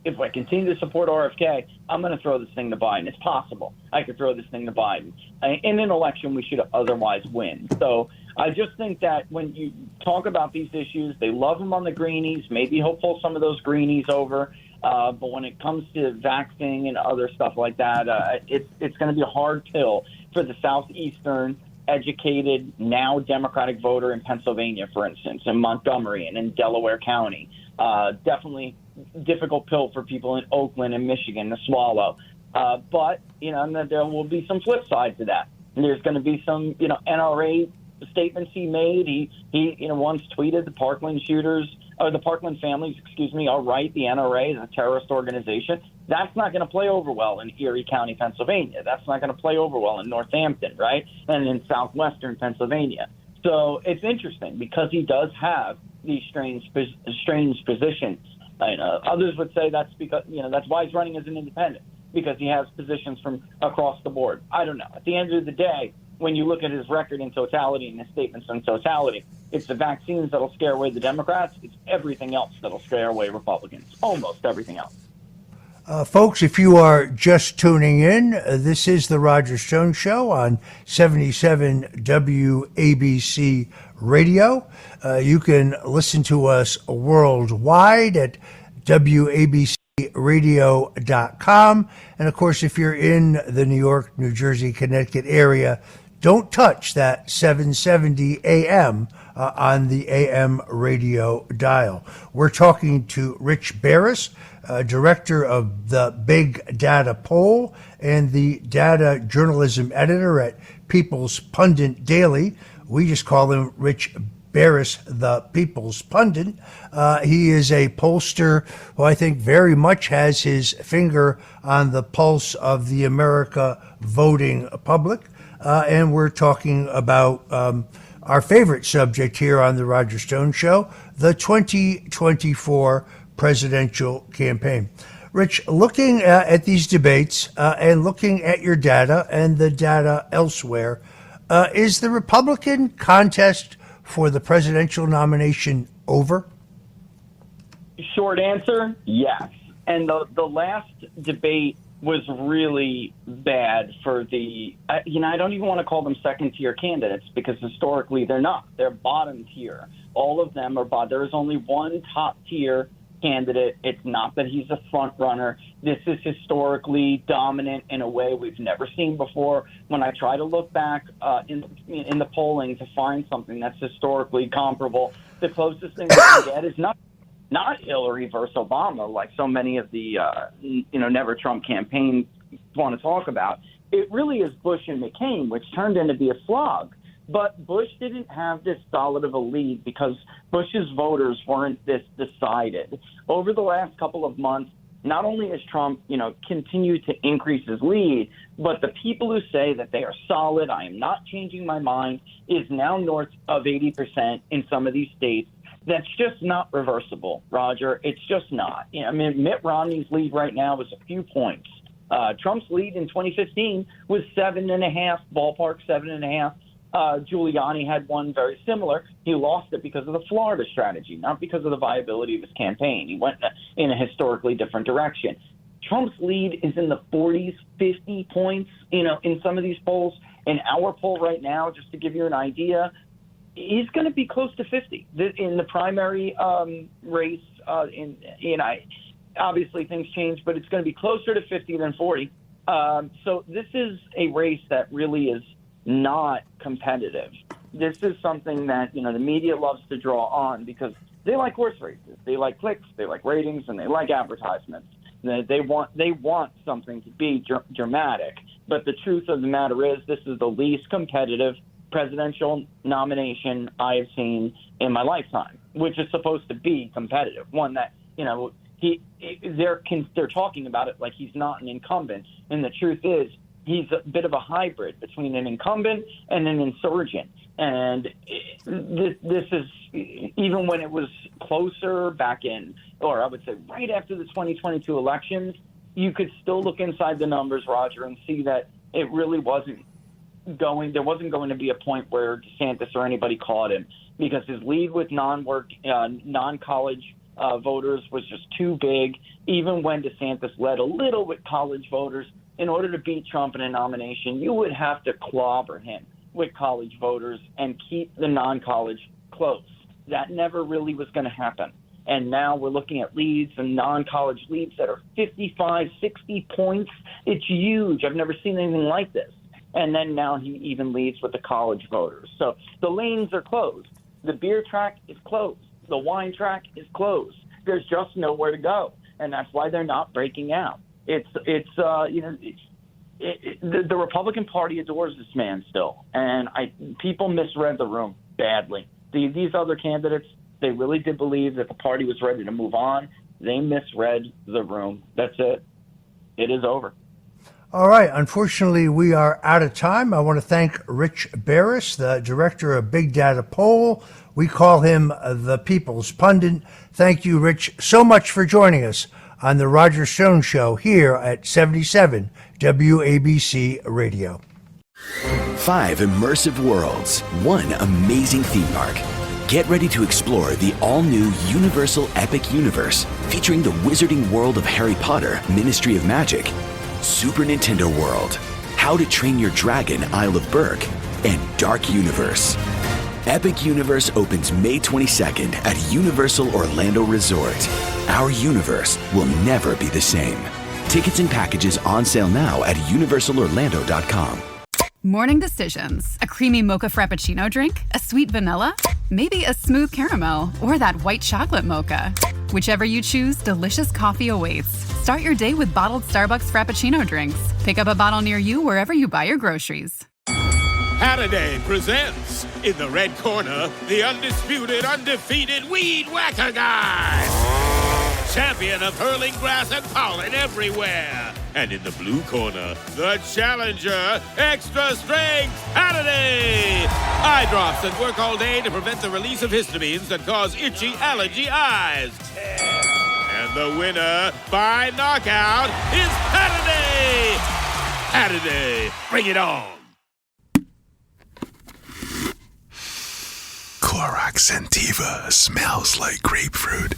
if I continue to support RFK, I'm going to throw this thing to Biden. It's possible I could throw this thing to Biden. In an election we should otherwise win. So I just think that when you talk about these issues, they love him on the greenies. Maybe he'll pull some of those greenies over. But when it comes to vaccine and other stuff like that, it's going to be a hard pill for the Southeastern educated, now Democratic voter in Pennsylvania, for instance, in Montgomery and in Delaware County. Definitely difficult pill for people in Oakland and Michigan to swallow. But, there will be some flip side to that. And there's going to be some, NRA statements he made. He once tweeted the Parkland families, are right. The NRA is a terrorist organization. That's not going to play over well in Erie County, Pennsylvania. That's not going to play over well in Northampton, right? And in southwestern Pennsylvania. So it's interesting because he does have these strange positions. Others would say that's because, that's why he's running as an independent, because he has positions from across the board. I don't know. At the end of the day, when you look at his record in totality and his statements in totality, it's the vaccines that'll scare away the Democrats. It's everything else that'll scare away Republicans, almost everything else. Folks, if you are just tuning in, this is the Roger Stone Show on 77 WABC Radio. You can listen to us worldwide at WABCradio.com. And, of course, if you're in the New York, New Jersey, Connecticut area, don't touch that 770 AM on the AM radio dial. We're talking to Rich Barris, director of the Big Data Poll and the data journalism editor at People's Pundit Daily. We just call him Rich Barris, the People's Pundit. He is a pollster who I think very much has his finger on the pulse of the America voting public. And we're talking about our favorite subject here on the Roger Stone Show, the 2024 presidential campaign. Rich, looking at these debates and looking at your data and the data elsewhere, is the Republican contest for the presidential nomination over? Short answer, yes. And the last debate was really bad for I don't even want to call them second-tier candidates because historically they're not. They're bottom tier. All of them are bottom. There is only one top-tier candidate. It's not that he's a front runner. This is historically dominant in a way we've never seen before. When I try to look back in the polling to find something that's historically comparable, the closest thing we can get is not Hillary versus Obama, like so many of the Never Trump campaign want to talk about. it really is Bush and McCain, which turned into be a slog. But Bush didn't have this solid of a lead because Bush's voters weren't this decided. Over the last couple of months, not only has Trump, continued to increase his lead, but the people who say that they are solid, I am not changing my mind, is now north of 80% in some of these states. That's just not reversible, Roger. It's just not. Mitt Romney's lead right now is a few points. Trump's lead in 2015 was 7.5, ballpark 7.5. Giuliani had one very similar. He lost it because of the Florida strategy, not because of the viability of his campaign. He went in a historically different direction. Trump's lead is in the 40s, 50 points, in some of these polls. In our poll right now, just to give you an idea, he's going to be close to 50 in the primary race. Obviously things change, but it's going to be closer to 50 than 40. So this is a race that really is not competitive. This is something that, the media loves to draw on because they like horse races. They like clicks, they like ratings, and they like advertisements. They want something to be dramatic. But the truth of the matter is this is the least competitive presidential nomination I have seen in my lifetime, which is supposed to be competitive. One that, they're talking about it like he's not an incumbent. And the truth is, he's a bit of a hybrid between an incumbent and an insurgent. And this is, even when it was closer back in, or I would say right after the 2022 elections, you could still look inside the numbers, Roger, and see that it really wasn't going to be a point where DeSantis or anybody caught him because his lead with non-college voters was just too big. Even when DeSantis led a little with college voters, in order to beat Trump in a nomination, you would have to clobber him with college voters and keep the non-college close. That never really was going to happen. And now we're looking at leads and non-college leads that are 55, 60 points. It's huge. I've never seen anything like this. And then now he even leads with the college voters. So the lanes are closed. The beer track is closed. The wine track is closed. There's just nowhere to go. And that's why they're not breaking out. The Republican Party adores this man still, and people misread the room badly. These other candidates, they really did believe that the party was ready to move on. They misread the room. That's it. It is over. All right. Unfortunately, we are out of time. I want to thank Rich Barris, the director of Big Data Poll. We call him the People's Pundit. Thank you, Rich, so much for joining us on the Roger Stone Show here at 77 WABC Radio. 5 immersive worlds, 1 amazing theme park. Get ready to explore the all-new Universal Epic Universe, featuring the wizarding world of Harry Potter, Ministry of Magic, Super Nintendo World, How to Train Your Dragon, Isle of Berk, and Dark Universe. Epic Universe opens May 22nd at Universal Orlando Resort. Our universe will never be the same. Tickets and packages on sale now at universalorlando.com. Morning decisions. A creamy mocha frappuccino drink? A sweet vanilla? Maybe a smooth caramel? Or that white chocolate mocha? Whichever you choose, delicious coffee awaits. Start your day with bottled Starbucks Frappuccino drinks. Pick up a bottle near you wherever you buy your groceries. Halliday presents, in the red corner, the undisputed, undefeated Weed Whacker Guy. Champion of hurling grass and pollen everywhere. And in the blue corner, the challenger, extra strength Halliday. Eye drops that work all day to prevent the release of histamines that cause itchy allergy eyes. And the winner by knockout is Halliday. Halliday, bring it on. Clorox Sentiva smells like grapefruit.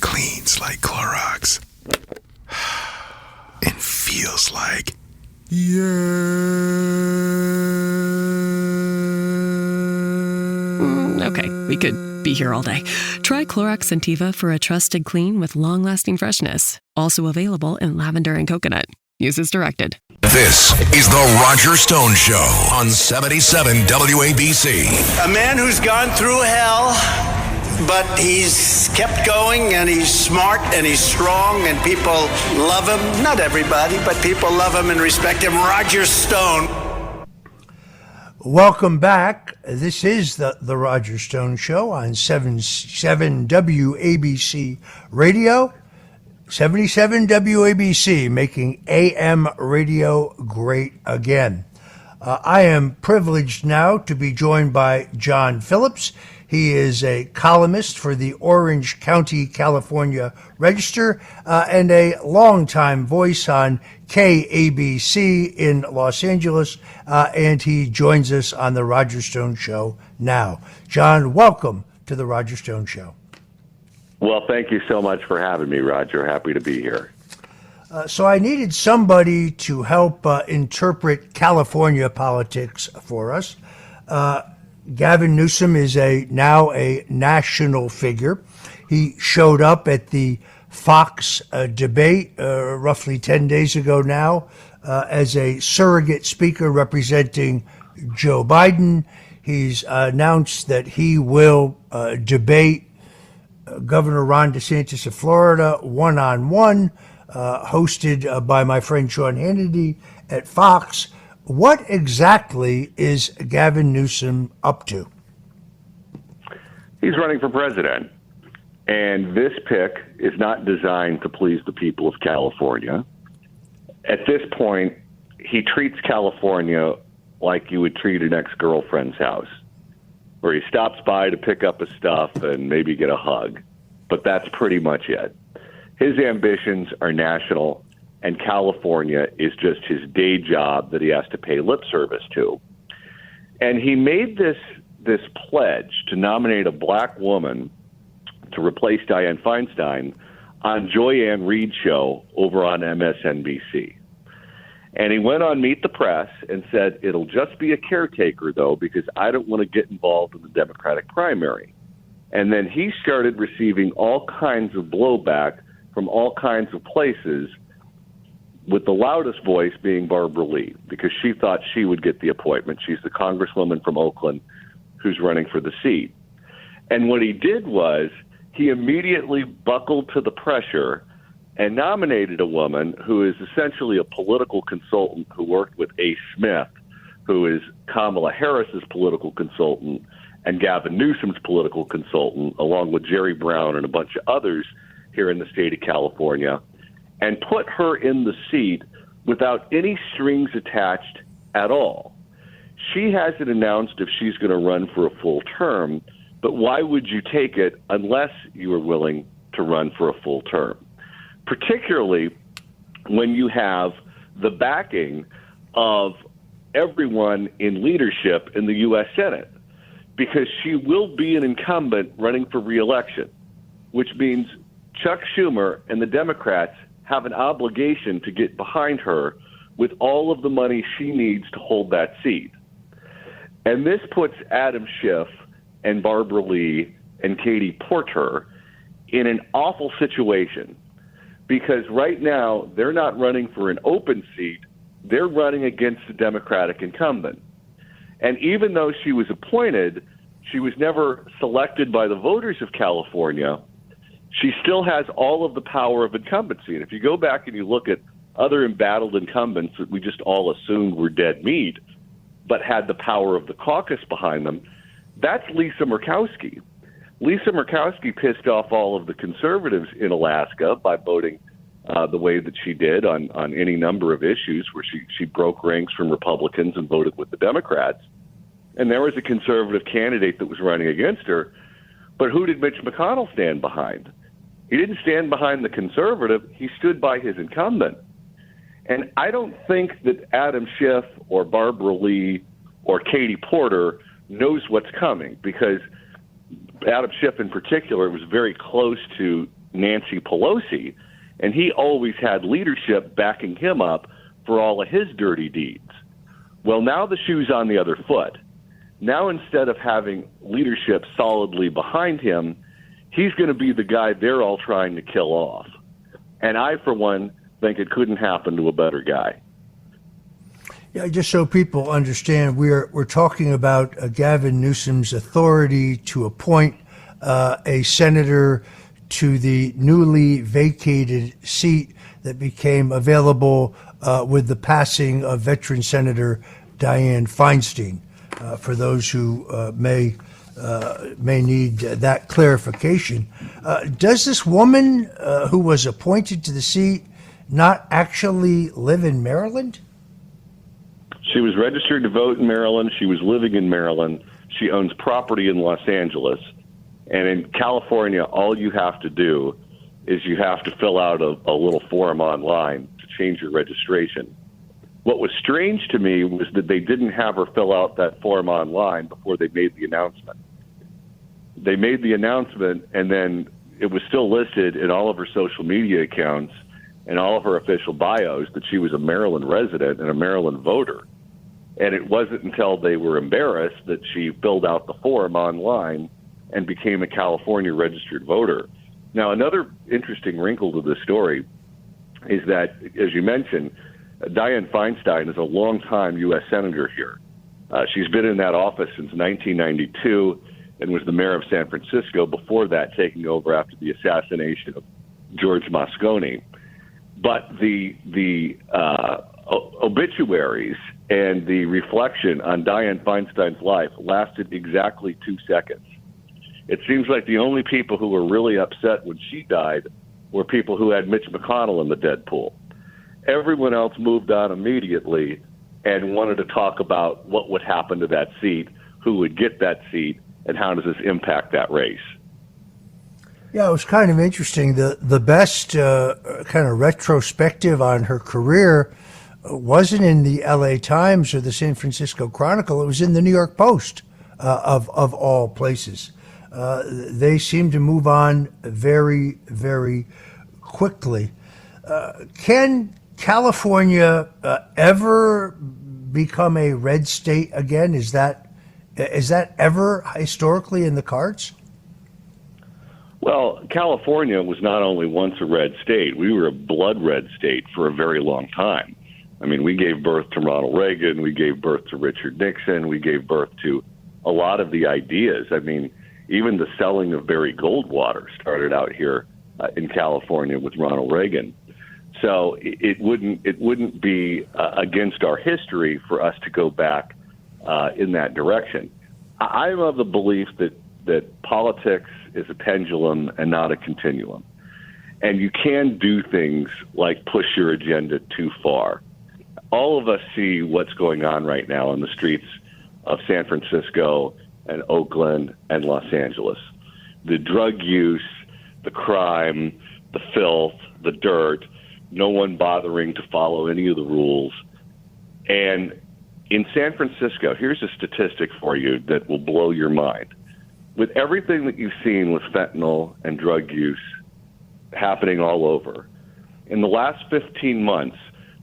Cleans like Clorox. And feels like... Okay, we could be here all day. Try Clorox Sentiva for a trusted clean with long-lasting freshness. Also available in lavender and coconut. Use as directed. This is the Roger Stone Show on 77 WABC. A man who's gone through hell, but he's kept going, and he's smart, and he's strong, and people love him. Not everybody, but people love him and respect him. Roger Stone. Welcome back. This is the Roger Stone Show on 77 WABC Radio. 77 WABC, making AM radio great again. I am privileged now to be joined by John Phillips. He is a columnist for the Orange County, California Register and a longtime voice on KABC in Los Angeles, and he joins us on the Roger Stone Show now. John, welcome to the Roger Stone Show. Well, thank you so much for having me, Roger. Happy to be here. So I needed somebody to help interpret California politics for us. Gavin Newsom is now a national figure. He showed up at the Fox debate roughly 10 days ago now as a surrogate speaker representing Joe Biden. He's announced that he will debate Governor Ron DeSantis of Florida one-on-one, hosted by my friend Sean Hannity at Fox. What exactly is Gavin Newsom up to? He's running for president, and this pick is not designed to please the people of California. At this point, he treats California like you would treat an ex-girlfriend's house, where he stops by to pick up his stuff and maybe get a hug. But that's pretty much it. His ambitions are national, and California is just his day job that he has to pay lip service to. And he made this pledge to nominate a black woman to replace Dianne Feinstein on Joy Ann Reid's show over on MSNBC. And he went on Meet the Press and said, it'll just be a caretaker, though, because I don't want to get involved in the Democratic primary. And then he started receiving all kinds of blowback from all kinds of places, with the loudest voice being Barbara Lee, because she thought she would get the appointment. She's the congresswoman from Oakland who's running for the seat. And what he did was he immediately buckled to the pressure and nominated a woman who is essentially a political consultant who worked with A. Smith, who is Kamala Harris's political consultant and Gavin Newsom's political consultant, along with Jerry Brown and a bunch of others here in the state of California, and put her in the seat without any strings attached at all. She hasn't announced if she's going to run for a full term, but why would you take it unless you are willing to run for a full term? Particularly when you have the backing of everyone in leadership in the U.S. Senate, because she will be an incumbent running for re-election, which means Chuck Schumer and the Democrats have an obligation to get behind her with all of the money she needs to hold that seat. And this puts Adam Schiff and Barbara Lee and Katie Porter in an awful situation, because right now they're not running for an open seat, they're running against the Democratic incumbent. And even though she was appointed, she was never selected by the voters of California, she still has all of the power of incumbency. And if you go back and you look at other embattled incumbents that we just all assumed were dead meat, but had the power of the caucus behind them, that's Lisa Murkowski. Lisa Murkowski pissed off all of the conservatives in Alaska by voting the way that she did on any number of issues where she broke ranks from Republicans and voted with the Democrats. And there was a conservative candidate that was running against her. But who did Mitch McConnell stand behind? He didn't stand behind the conservative. He stood by his incumbent. And I don't think that Adam Schiff or Barbara Lee or Katie Porter knows what's coming, because Adam Schiff in particular was very close to Nancy Pelosi, and he always had leadership backing him up for all of his dirty deeds. Well, now the shoe's on the other foot. Now, instead of having leadership solidly behind him, he's going to be the guy they're all trying to kill off. And I, for one, think it couldn't happen to a better guy. Yeah, just so people understand, we're talking about Gavin Newsom's authority to appoint a senator to the newly vacated seat that became available with the passing of veteran Senator Dianne Feinstein. For those who may need that clarification, does this woman who was appointed to the seat not actually live in Maryland? She was registered to vote in Maryland. She was living in Maryland. She owns property in Los Angeles. And in California, all you have to do is you have to fill out a little form online to change your registration. What was strange to me was that they didn't have her fill out that form online before they made the announcement. They made the announcement, and then it was still listed in all of her social media accounts and all of her official bios that she was a Maryland resident and a Maryland voter. And it wasn't until they were embarrassed that she filled out the form online and became a California registered voter. Now, another interesting wrinkle to this story is that, as you mentioned, Dianne Feinstein is a longtime U.S. senator here. She's been in that office since 1992 and was the mayor of San Francisco before that, taking over after the assassination of George Moscone. But the obituaries and the reflection on Dianne Feinstein's life lasted exactly 2 seconds. It seems like the only people who were really upset when she died were people who had Mitch McConnell in the dead pool. Everyone else moved on immediately and wanted to talk about what would happen to that seat, who would get that seat, and how does this impact that race. Yeah, it was kind of interesting. The best kind of retrospective on her career wasn't in the LA Times or the San Francisco Chronicle. It was in the New York Post, of all places. They seem to move on very, very quickly. Can California ever become a red state again? Is that ever historically in the cards? Well, California was not only once a red state, we were a blood red state for a very long time. I mean, we gave birth to Ronald Reagan, we gave birth to Richard Nixon, we gave birth to a lot of the ideas. I mean, even the selling of Barry Goldwater started out here in California with Ronald Reagan. So it wouldn't be against our history for us to go back in that direction. I'm of the belief that politics is a pendulum and not a continuum. And you can do things like push your agenda too far. All of us see what's going on right now in the streets of San Francisco and Oakland and Los Angeles. The drug use, the crime, the filth, the dirt, no one bothering to follow any of the rules. And in San Francisco, here's a statistic for you that will blow your mind. With everything that you've seen with fentanyl and drug use happening all over, in the last 15 months,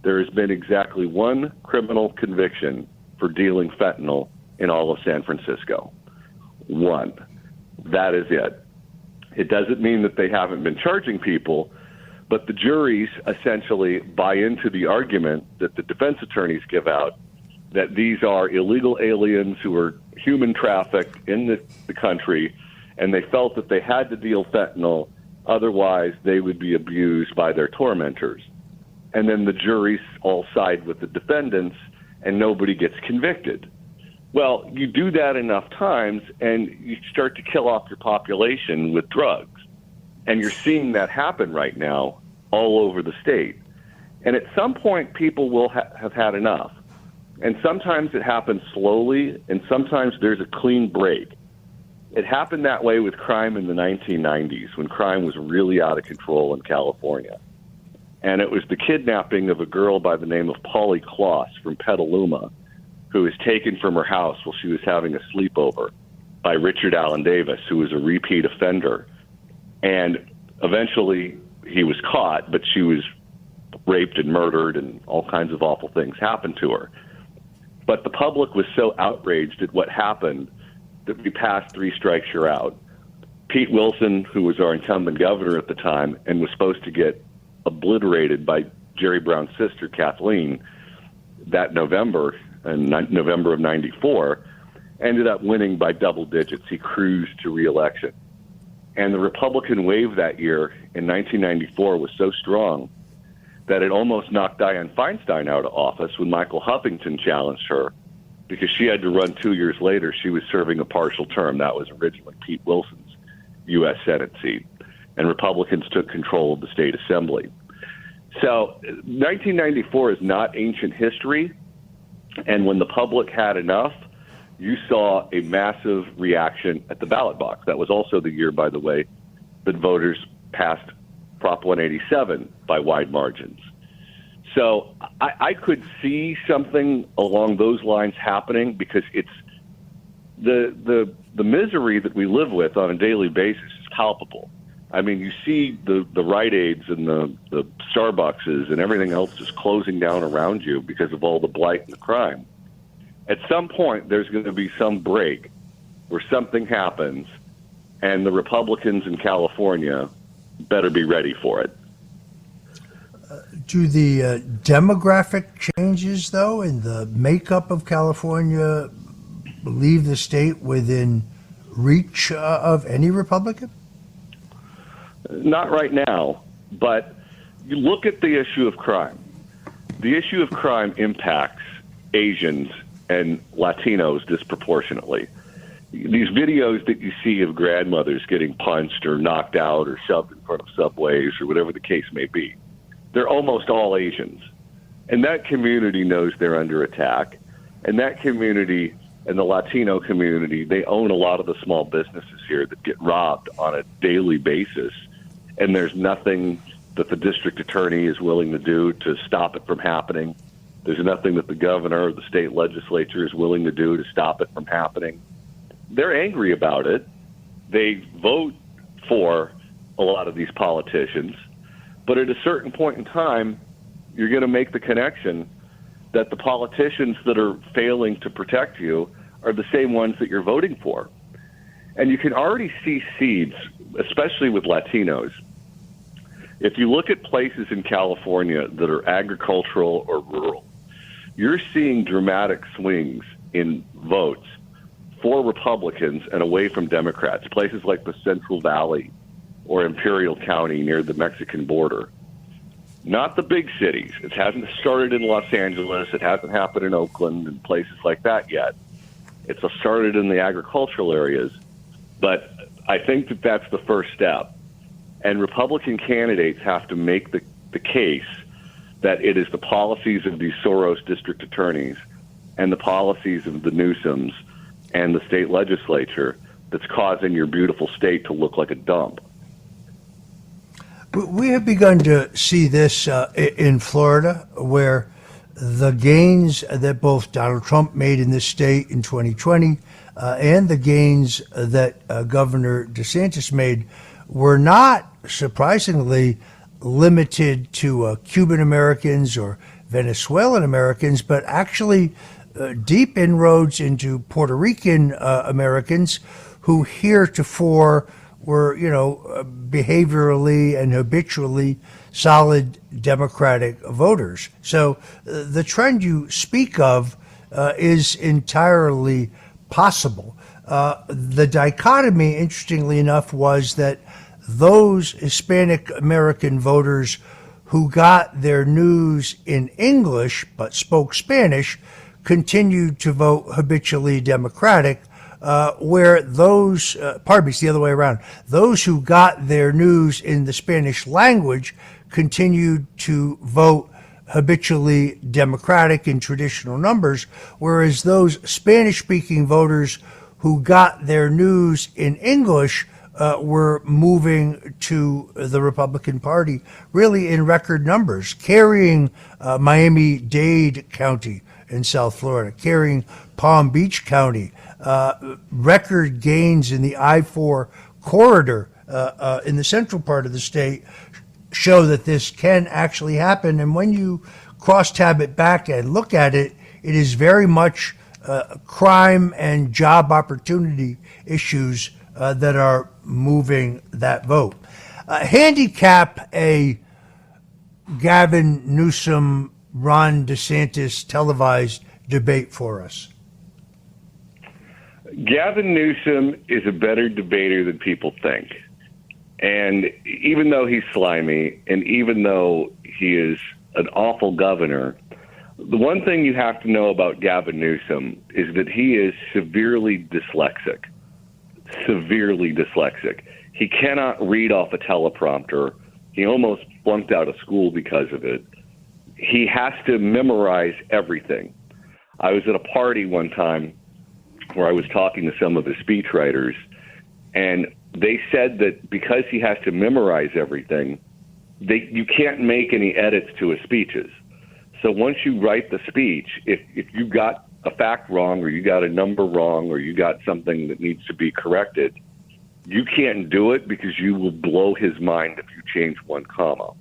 there has been exactly one criminal conviction for dealing fentanyl in all of San Francisco. One. That is it. It doesn't mean that they haven't been charging people, but the juries essentially buy into the argument that the defense attorneys give out that these are illegal aliens who are human trafficked in the country, and they felt that they had to deal fentanyl, otherwise they would be abused by their tormentors. And then the juries all side with the defendants, and nobody gets convicted. Well, you do that enough times, and you start to kill off your population with drugs. And you're seeing that happen right now all over the state. And at some point, people will have had enough. And sometimes it happens slowly, and sometimes there's a clean break. It happened that way with crime in the 1990s, when crime was really out of control in California. And it was the kidnapping of a girl by the name of Polly Kloss from Petaluma, who was taken from her house while she was having a sleepover by Richard Allen Davis, who was a repeat offender. And eventually he was caught, but she was raped and murdered, and all kinds of awful things happened to her. But the public was so outraged at what happened that we passed 3 strikes, you're out. Pete Wilson, who was our incumbent governor at the time and was supposed to get obliterated by Jerry Brown's sister, Kathleen, that November, in November of 94, ended up winning by double digits. He cruised to re-election. And the Republican wave that year in 1994 was so strong that it almost knocked Dianne Feinstein out of office when Michael Huffington challenged her because she had to run 2 years later. She was serving a partial term. That was originally Pete Wilson's U.S. Senate seat. And Republicans took control of the state assembly. So 1994 is not ancient history. And when the public had enough, you saw a massive reaction at the ballot box. That was also the year, by the way, that voters passed Prop 187 by wide margins. So I could see something along those lines happening because it's the misery that we live with on a daily basis is palpable. I mean, you see the Rite Aids and the Starbuckses and everything else just closing down around you because of all the blight and the crime. At some point, there's going to be some break where something happens, and the Republicans in California better be ready for it. Do the demographic changes, though, in the makeup of California leave the state within reach of any Republican? Not right now, but you look at the issue of crime. The issue of crime impacts Asians and Latinos disproportionately. These videos that you see of grandmothers getting punched or knocked out or shoved in front of subways or whatever the case may be, they're almost all Asians. And that community knows they're under attack. And that community and the Latino community, they own a lot of the small businesses here that get robbed on a daily basis. And there's nothing that the district attorney is willing to do to stop it from happening. There's nothing that the governor or the state legislature is willing to do to stop it from happening. They're angry about it. They vote for a lot of these politicians. But at a certain point in time, you're going to make the connection that the politicians that are failing to protect you are the same ones that you're voting for. And you can already see seeds, especially with Latinos. If you look at places in California that are agricultural or rural, you're seeing dramatic swings in votes for Republicans and away from Democrats. Places like the Central Valley or Imperial County near the Mexican border. Not the big cities. It hasn't started in Los Angeles. It hasn't happened in Oakland and places like that yet. It's started in the agricultural areas. But I think that that's the first step. And Republican candidates have to make the case that it is the policies of these Soros district attorneys and the policies of the Newsoms and the state legislature that's causing your beautiful state to look like a dump. We have begun to see this in Florida, where the gains that both Donald Trump made in this state in 2020 and the gains that Governor DeSantis made were not, surprisingly, limited to Cuban Americans or Venezuelan Americans, but actually deep inroads into Puerto Rican Americans who heretofore were, behaviorally and habitually solid Democratic voters. So the trend you speak of is entirely possible. The dichotomy, interestingly enough, was that those Hispanic American voters who got their news in English but spoke Spanish continued to vote habitually Democratic, where those, it's the other way around. Those who got their news in the Spanish language continued to vote habitually Democratic in traditional numbers, whereas those Spanish-speaking voters who got their news in English were moving to the Republican Party really in record numbers, carrying Miami-Dade County in South Florida, carrying Palm Beach County, record gains in the I-4 corridor in the central part of the state show that this can actually happen. And when you cross-tab it back and look at it, it is very much crime and job opportunity issues that are moving that vote. Handicap a Gavin Newsom, Ron DeSantis televised debate for us. Gavin Newsom is a better debater than people think. And even though he's slimy, and even though he is an awful governor, the one thing you have to know about Gavin Newsom is that he is severely dyslexic. Severely dyslexic. He cannot read off a teleprompter. He almost flunked out of school because of it. He has to memorize everything. I was at a party one time where I was talking to some of his speechwriters, and they said that because he has to memorize everything, you can't make any edits to his speeches. So once you write the speech, if you got a fact wrong, or you got a number wrong, or you got something that needs to be corrected, you can't do it because you will blow his mind if you change one comma.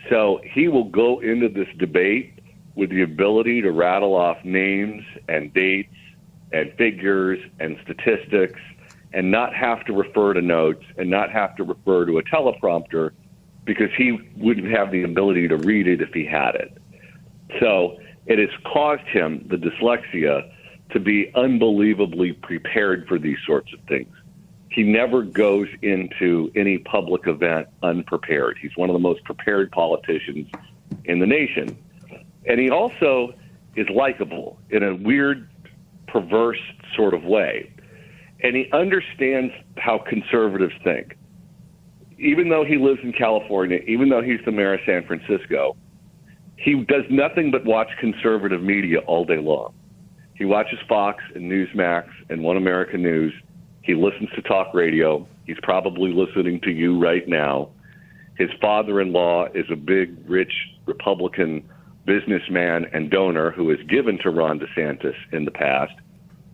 So he will go into this debate with the ability to rattle off names and dates and figures and statistics and not have to refer to notes and not have to refer to a teleprompter because he wouldn't have the ability to read it if he had it. So it has caused him, the dyslexia, to be unbelievably prepared for these sorts of things. He never goes into any public event unprepared. He's one of the most prepared politicians in the nation. And he also is likable in a weird, perverse sort of way. And he understands how conservatives think. Even though he lives in California, even though he's the mayor of San Francisco, he does nothing but watch conservative media all day long. He watches Fox and Newsmax and One America News. He listens to talk radio. He's probably listening to you right now. His father-in-law is a big, rich Republican businessman and donor who has given to Ron DeSantis in the past.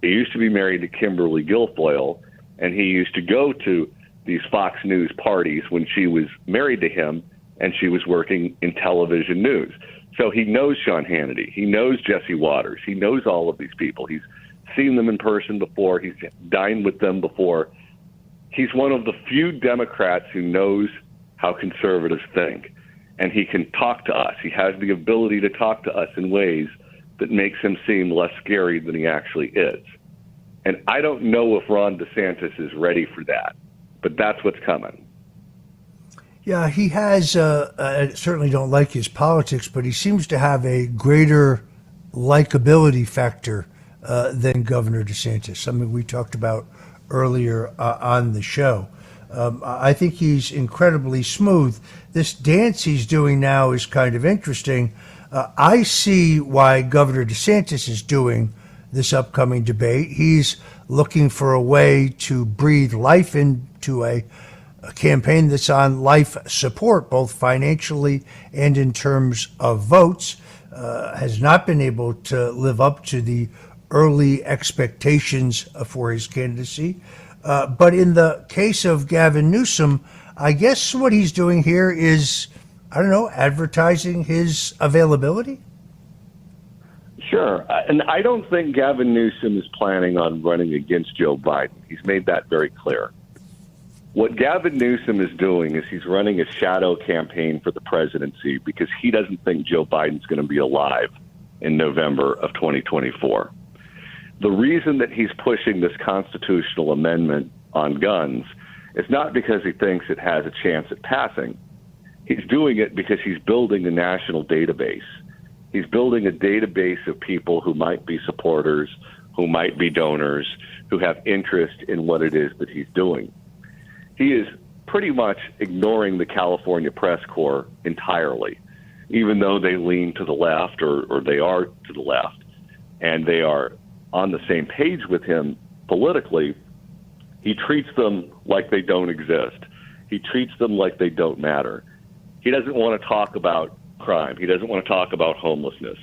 He used to be married to Kimberly Guilfoyle, and he used to go to these Fox News parties when she was married to him and she was working in television news. So he knows Sean Hannity. He knows Jesse Waters. He knows all of these people. He's seen them in person before. He's dined with them before. He's one of the few Democrats who knows how conservatives think, and he can talk to us. He has the ability to talk to us in ways that makes him seem less scary than he actually is. And I don't know if Ron DeSantis is ready for that, but that's what's coming. Yeah, he has, I certainly don't like his politics, but he seems to have a greater likability factor than Governor DeSantis, something we talked about earlier on the show. I think he's incredibly smooth. This dance he's doing now is kind of interesting. I see why Governor DeSantis is doing this upcoming debate. He's looking for a way to breathe life into a campaign that's on life support, both financially and in terms of votes, has not been able to live up to the early expectations for his candidacy. But in the case of Gavin Newsom, I guess what he's doing here is, I don't know, advertising his availability? Sure. And I don't think Gavin Newsom is planning on running against Joe Biden. He's made that very clear. What Gavin Newsom is doing is he's running a shadow campaign for the presidency because he doesn't think Joe Biden's going to be alive in November of 2024. The reason that he's pushing this constitutional amendment on guns is not because he thinks it has a chance at passing. He's doing it because he's building a national database. He's building a database of people who might be supporters, who might be donors, who have interest in what it is that he's doing. He is pretty much ignoring the California press corps entirely, even though they lean to the left or they are to the left, and they are on the same page with him politically. He treats them like they don't exist. He treats them like they don't matter. He doesn't want to talk about crime. He doesn't want to talk about homelessness.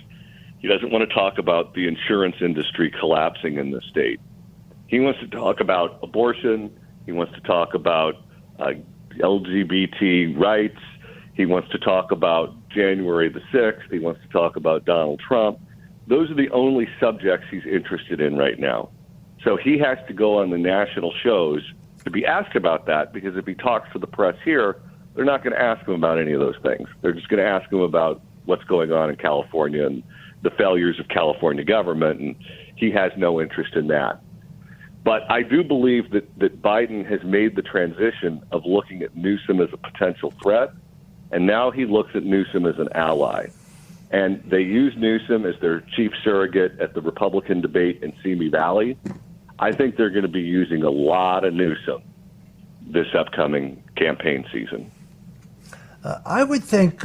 He doesn't want to talk about the insurance industry collapsing in the state. He wants to talk about abortion. He wants to talk about LGBT rights. He wants to talk about January the 6th. He wants to talk about Donald Trump. Those are the only subjects he's interested in right now. So he has to go on the national shows to be asked about that, because if he talks to the press here, they're not going to ask him about any of those things. They're just going to ask him about what's going on in California and the failures of California government, and he has no interest in that. But I do believe that Biden has made the transition of looking at Newsom as a potential threat, and now he looks at Newsom as an ally. And they use Newsom as their chief surrogate at the Republican debate in Simi Valley. I think they're going to be using a lot of Newsom this upcoming campaign season. I would think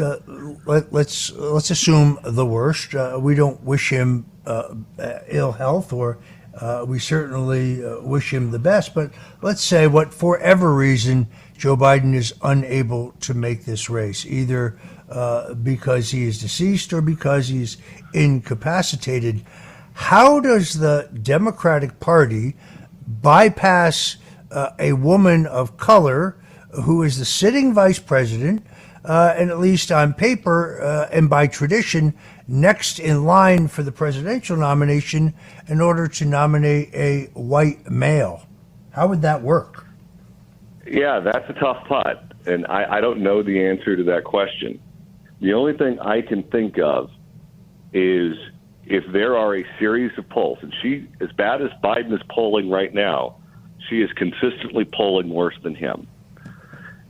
let's assume the worst. We don't wish him ill health, or we certainly wish him the best. But let's say, what for whatever reason, Joe Biden is unable to make this race, either because he is deceased or because he's incapacitated. How does the Democratic Party bypass a woman of color who is the sitting vice president, and at least on paper and by tradition, next in line for the presidential nomination, in order to nominate a white male? How would that work? Yeah, that's a tough putt, and I don't know the answer to that question. The only thing I can think of is if there are a series of polls, and she, as bad as Biden is polling right now, she is consistently polling worse than him.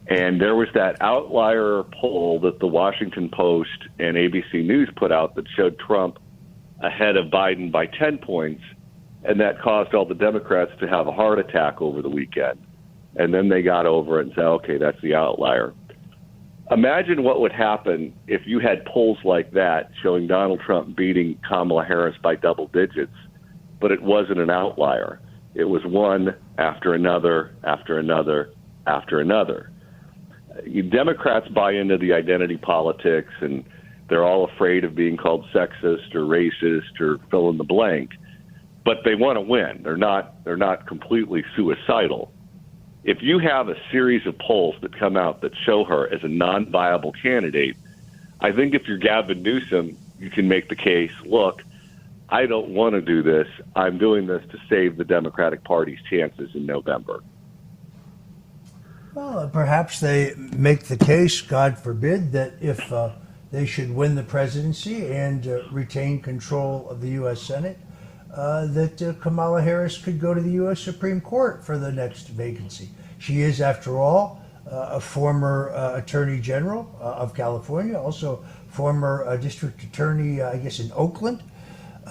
And there was that outlier poll that the Washington Post and ABC News put out that showed Trump ahead of Biden by 10 points, and that caused all the Democrats to have a heart attack over the weekend. And then they got over it and said, okay, that's the outlier. Imagine what would happen if you had polls like that showing Donald Trump beating Kamala Harris by double digits, but it wasn't an outlier. It was one after another, after another, after another. Democrats buy into the identity politics, and they're all afraid of being called sexist or racist or fill in the blank, but they want to win. They're not completely suicidal. If you have a series of polls that come out that show her as a non-viable candidate, I think if you're Gavin Newsom, you can make the case, look, I don't want to do this. I'm doing this to save the Democratic Party's chances in November. Well, perhaps they make the case, God forbid, that if they should win the presidency and retain control of the U.S. Senate, that Kamala Harris could go to the U.S. Supreme Court for the next vacancy. She is, after all, a former Attorney General of California, also former District Attorney, I guess, in Oakland.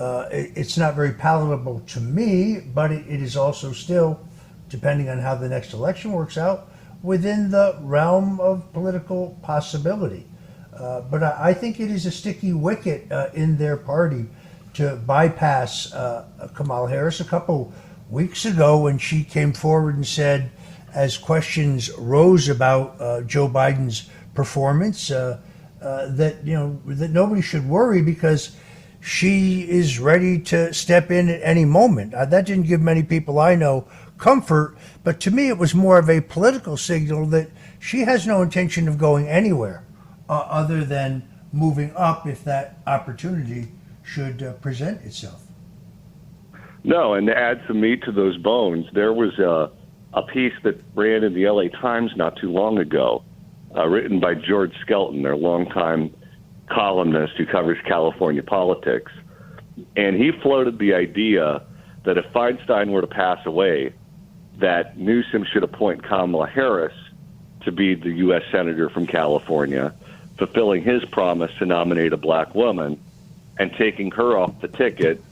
It's not very palatable to me, but it is also still, depending on how the next election works out, within the realm of political possibility. But I think it is a sticky wicket in their party to bypass Kamala Harris. A couple weeks ago, when she came forward and said, as questions rose about Joe Biden's performance, that nobody should worry because she is ready to step in at any moment. That didn't give many people I know comfort, but to me it was more of a political signal that she has no intention of going anywhere other than moving up if that opportunity should present itself. No, and to add some meat to those bones, there was a piece that ran in the LA Times not too long ago, written by George Skelton, their longtime columnist who covers California politics. And he floated the idea that if Feinstein were to pass away, that Newsom should appoint Kamala Harris to be the U.S. Senator from California, fulfilling his promise to nominate a black woman and taking her off the ticket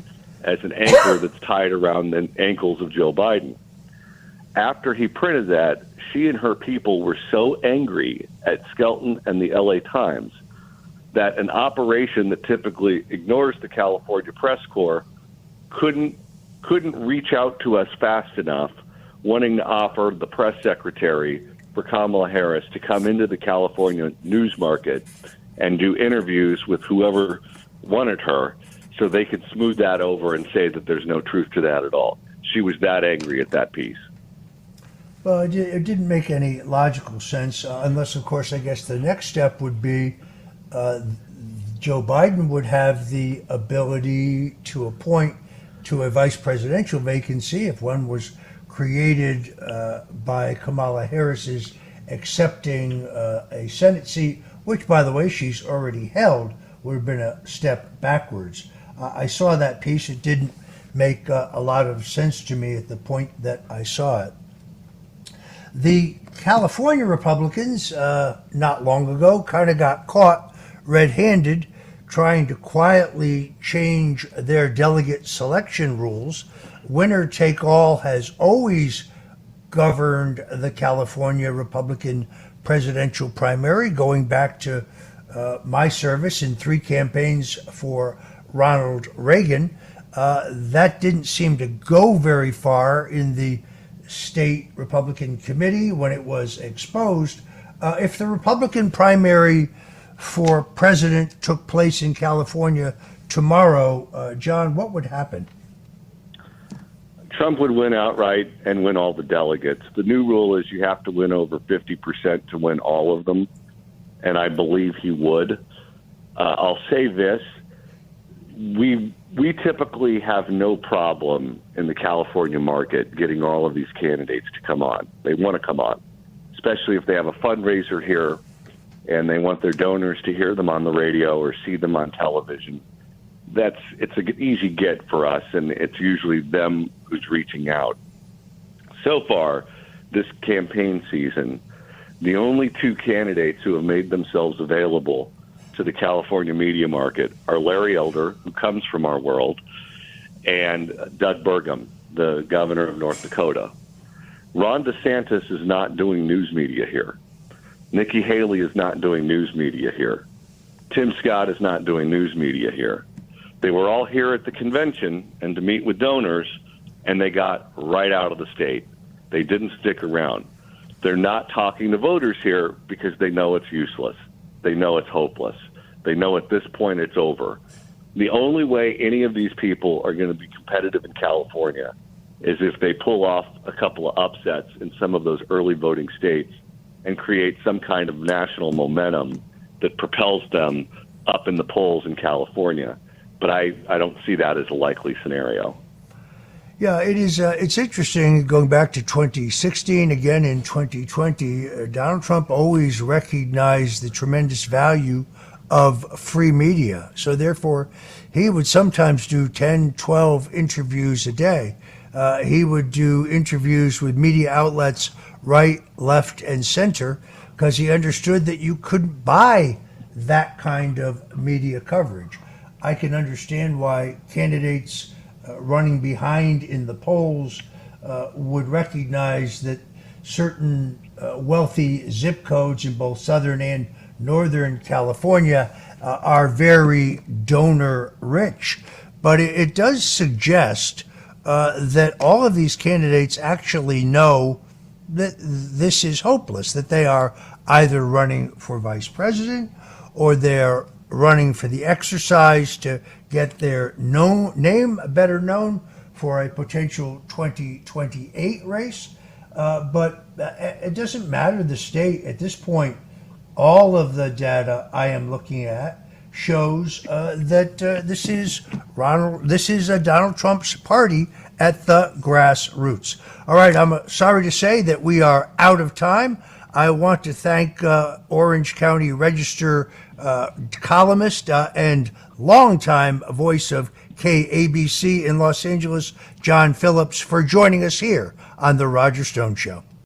as an anchor that's tied around the ankles of Joe Biden. After he printed that, she and her people were so angry at Skelton and the LA Times that an operation that typically ignores the California Press Corps couldn't reach out to us fast enough, wanting to offer the press secretary for Kamala Harris to come into the California news market and do interviews with whoever wanted her so they could smooth that over and say that there's no truth to that at all. She was that angry at that piece. Well, it didn't make any logical sense unless, of course, I guess the next step would be Joe Biden would have the ability to appoint to a vice presidential vacancy if one was created by Kamala Harris's accepting a Senate seat, which, by the way, she's already held, would have been a step backwards. I saw that piece. It didn't make a lot of sense to me at the point that I saw it. The California Republicans, not long ago, kind of got caught red-handed trying to quietly change their delegate selection rules. Winner take all has always governed the California Republican presidential primary, going back to my service in 3 campaigns for Ronald Reagan. That didn't seem to go very far in the state Republican committee when it was exposed. If the Republican primary for president took place in California tomorrow, John, what would happen? Trump would win outright and win all the delegates. The new rule is you have to win over 50% to win all of them, and I believe he would. I'll say this. We typically have no problem in the California market getting all of these candidates to come on. They want to come on, especially if they have a fundraiser here and they want their donors to hear them on the radio or see them on television. It's an easy get for us, and it's usually them who's reaching out. So far, this campaign season, the only 2 candidates who have made themselves available to the California media market are Larry Elder, who comes from our world, and Doug Burgum, the governor of North Dakota. Ron DeSantis is not doing news media here. Nikki Haley is not doing news media here. Tim Scott is not doing news media here. They were all here at the convention and to meet with donors, and they got right out of the state. They didn't stick around. They're not talking to voters here because they know it's useless. They know it's hopeless. They know at this point it's over. The only way any of these people are going to be competitive in California is if they pull off a couple of upsets in some of those early voting states and create some kind of national momentum that propels them up in the polls in California. But I don't see that as a likely scenario. Yeah, it is. It's interesting going back to 2016, again in 2020, Donald Trump always recognized the tremendous value of free media. So therefore, he would sometimes do 10, 12 interviews a day. He would do interviews with media outlets right, left, and center because he understood that you couldn't buy that kind of media coverage. I can understand why candidates running behind in the polls would recognize that certain wealthy zip codes in both Southern and Northern California are very donor rich. But it does suggest that all of these candidates actually know that this is hopeless, that they are either running for vice president or they're running for the exercise to get their name better known for a potential 2028 race. But it doesn't matter the state. At this point, all of the data I am looking at shows that this is Donald Trump's party at the grassroots. All right, I'm sorry to say that we are out of time. I want to thank Orange County Register columnist and longtime voice of KABC in Los Angeles, John Phillips, for joining us here on The Roger Stone Show.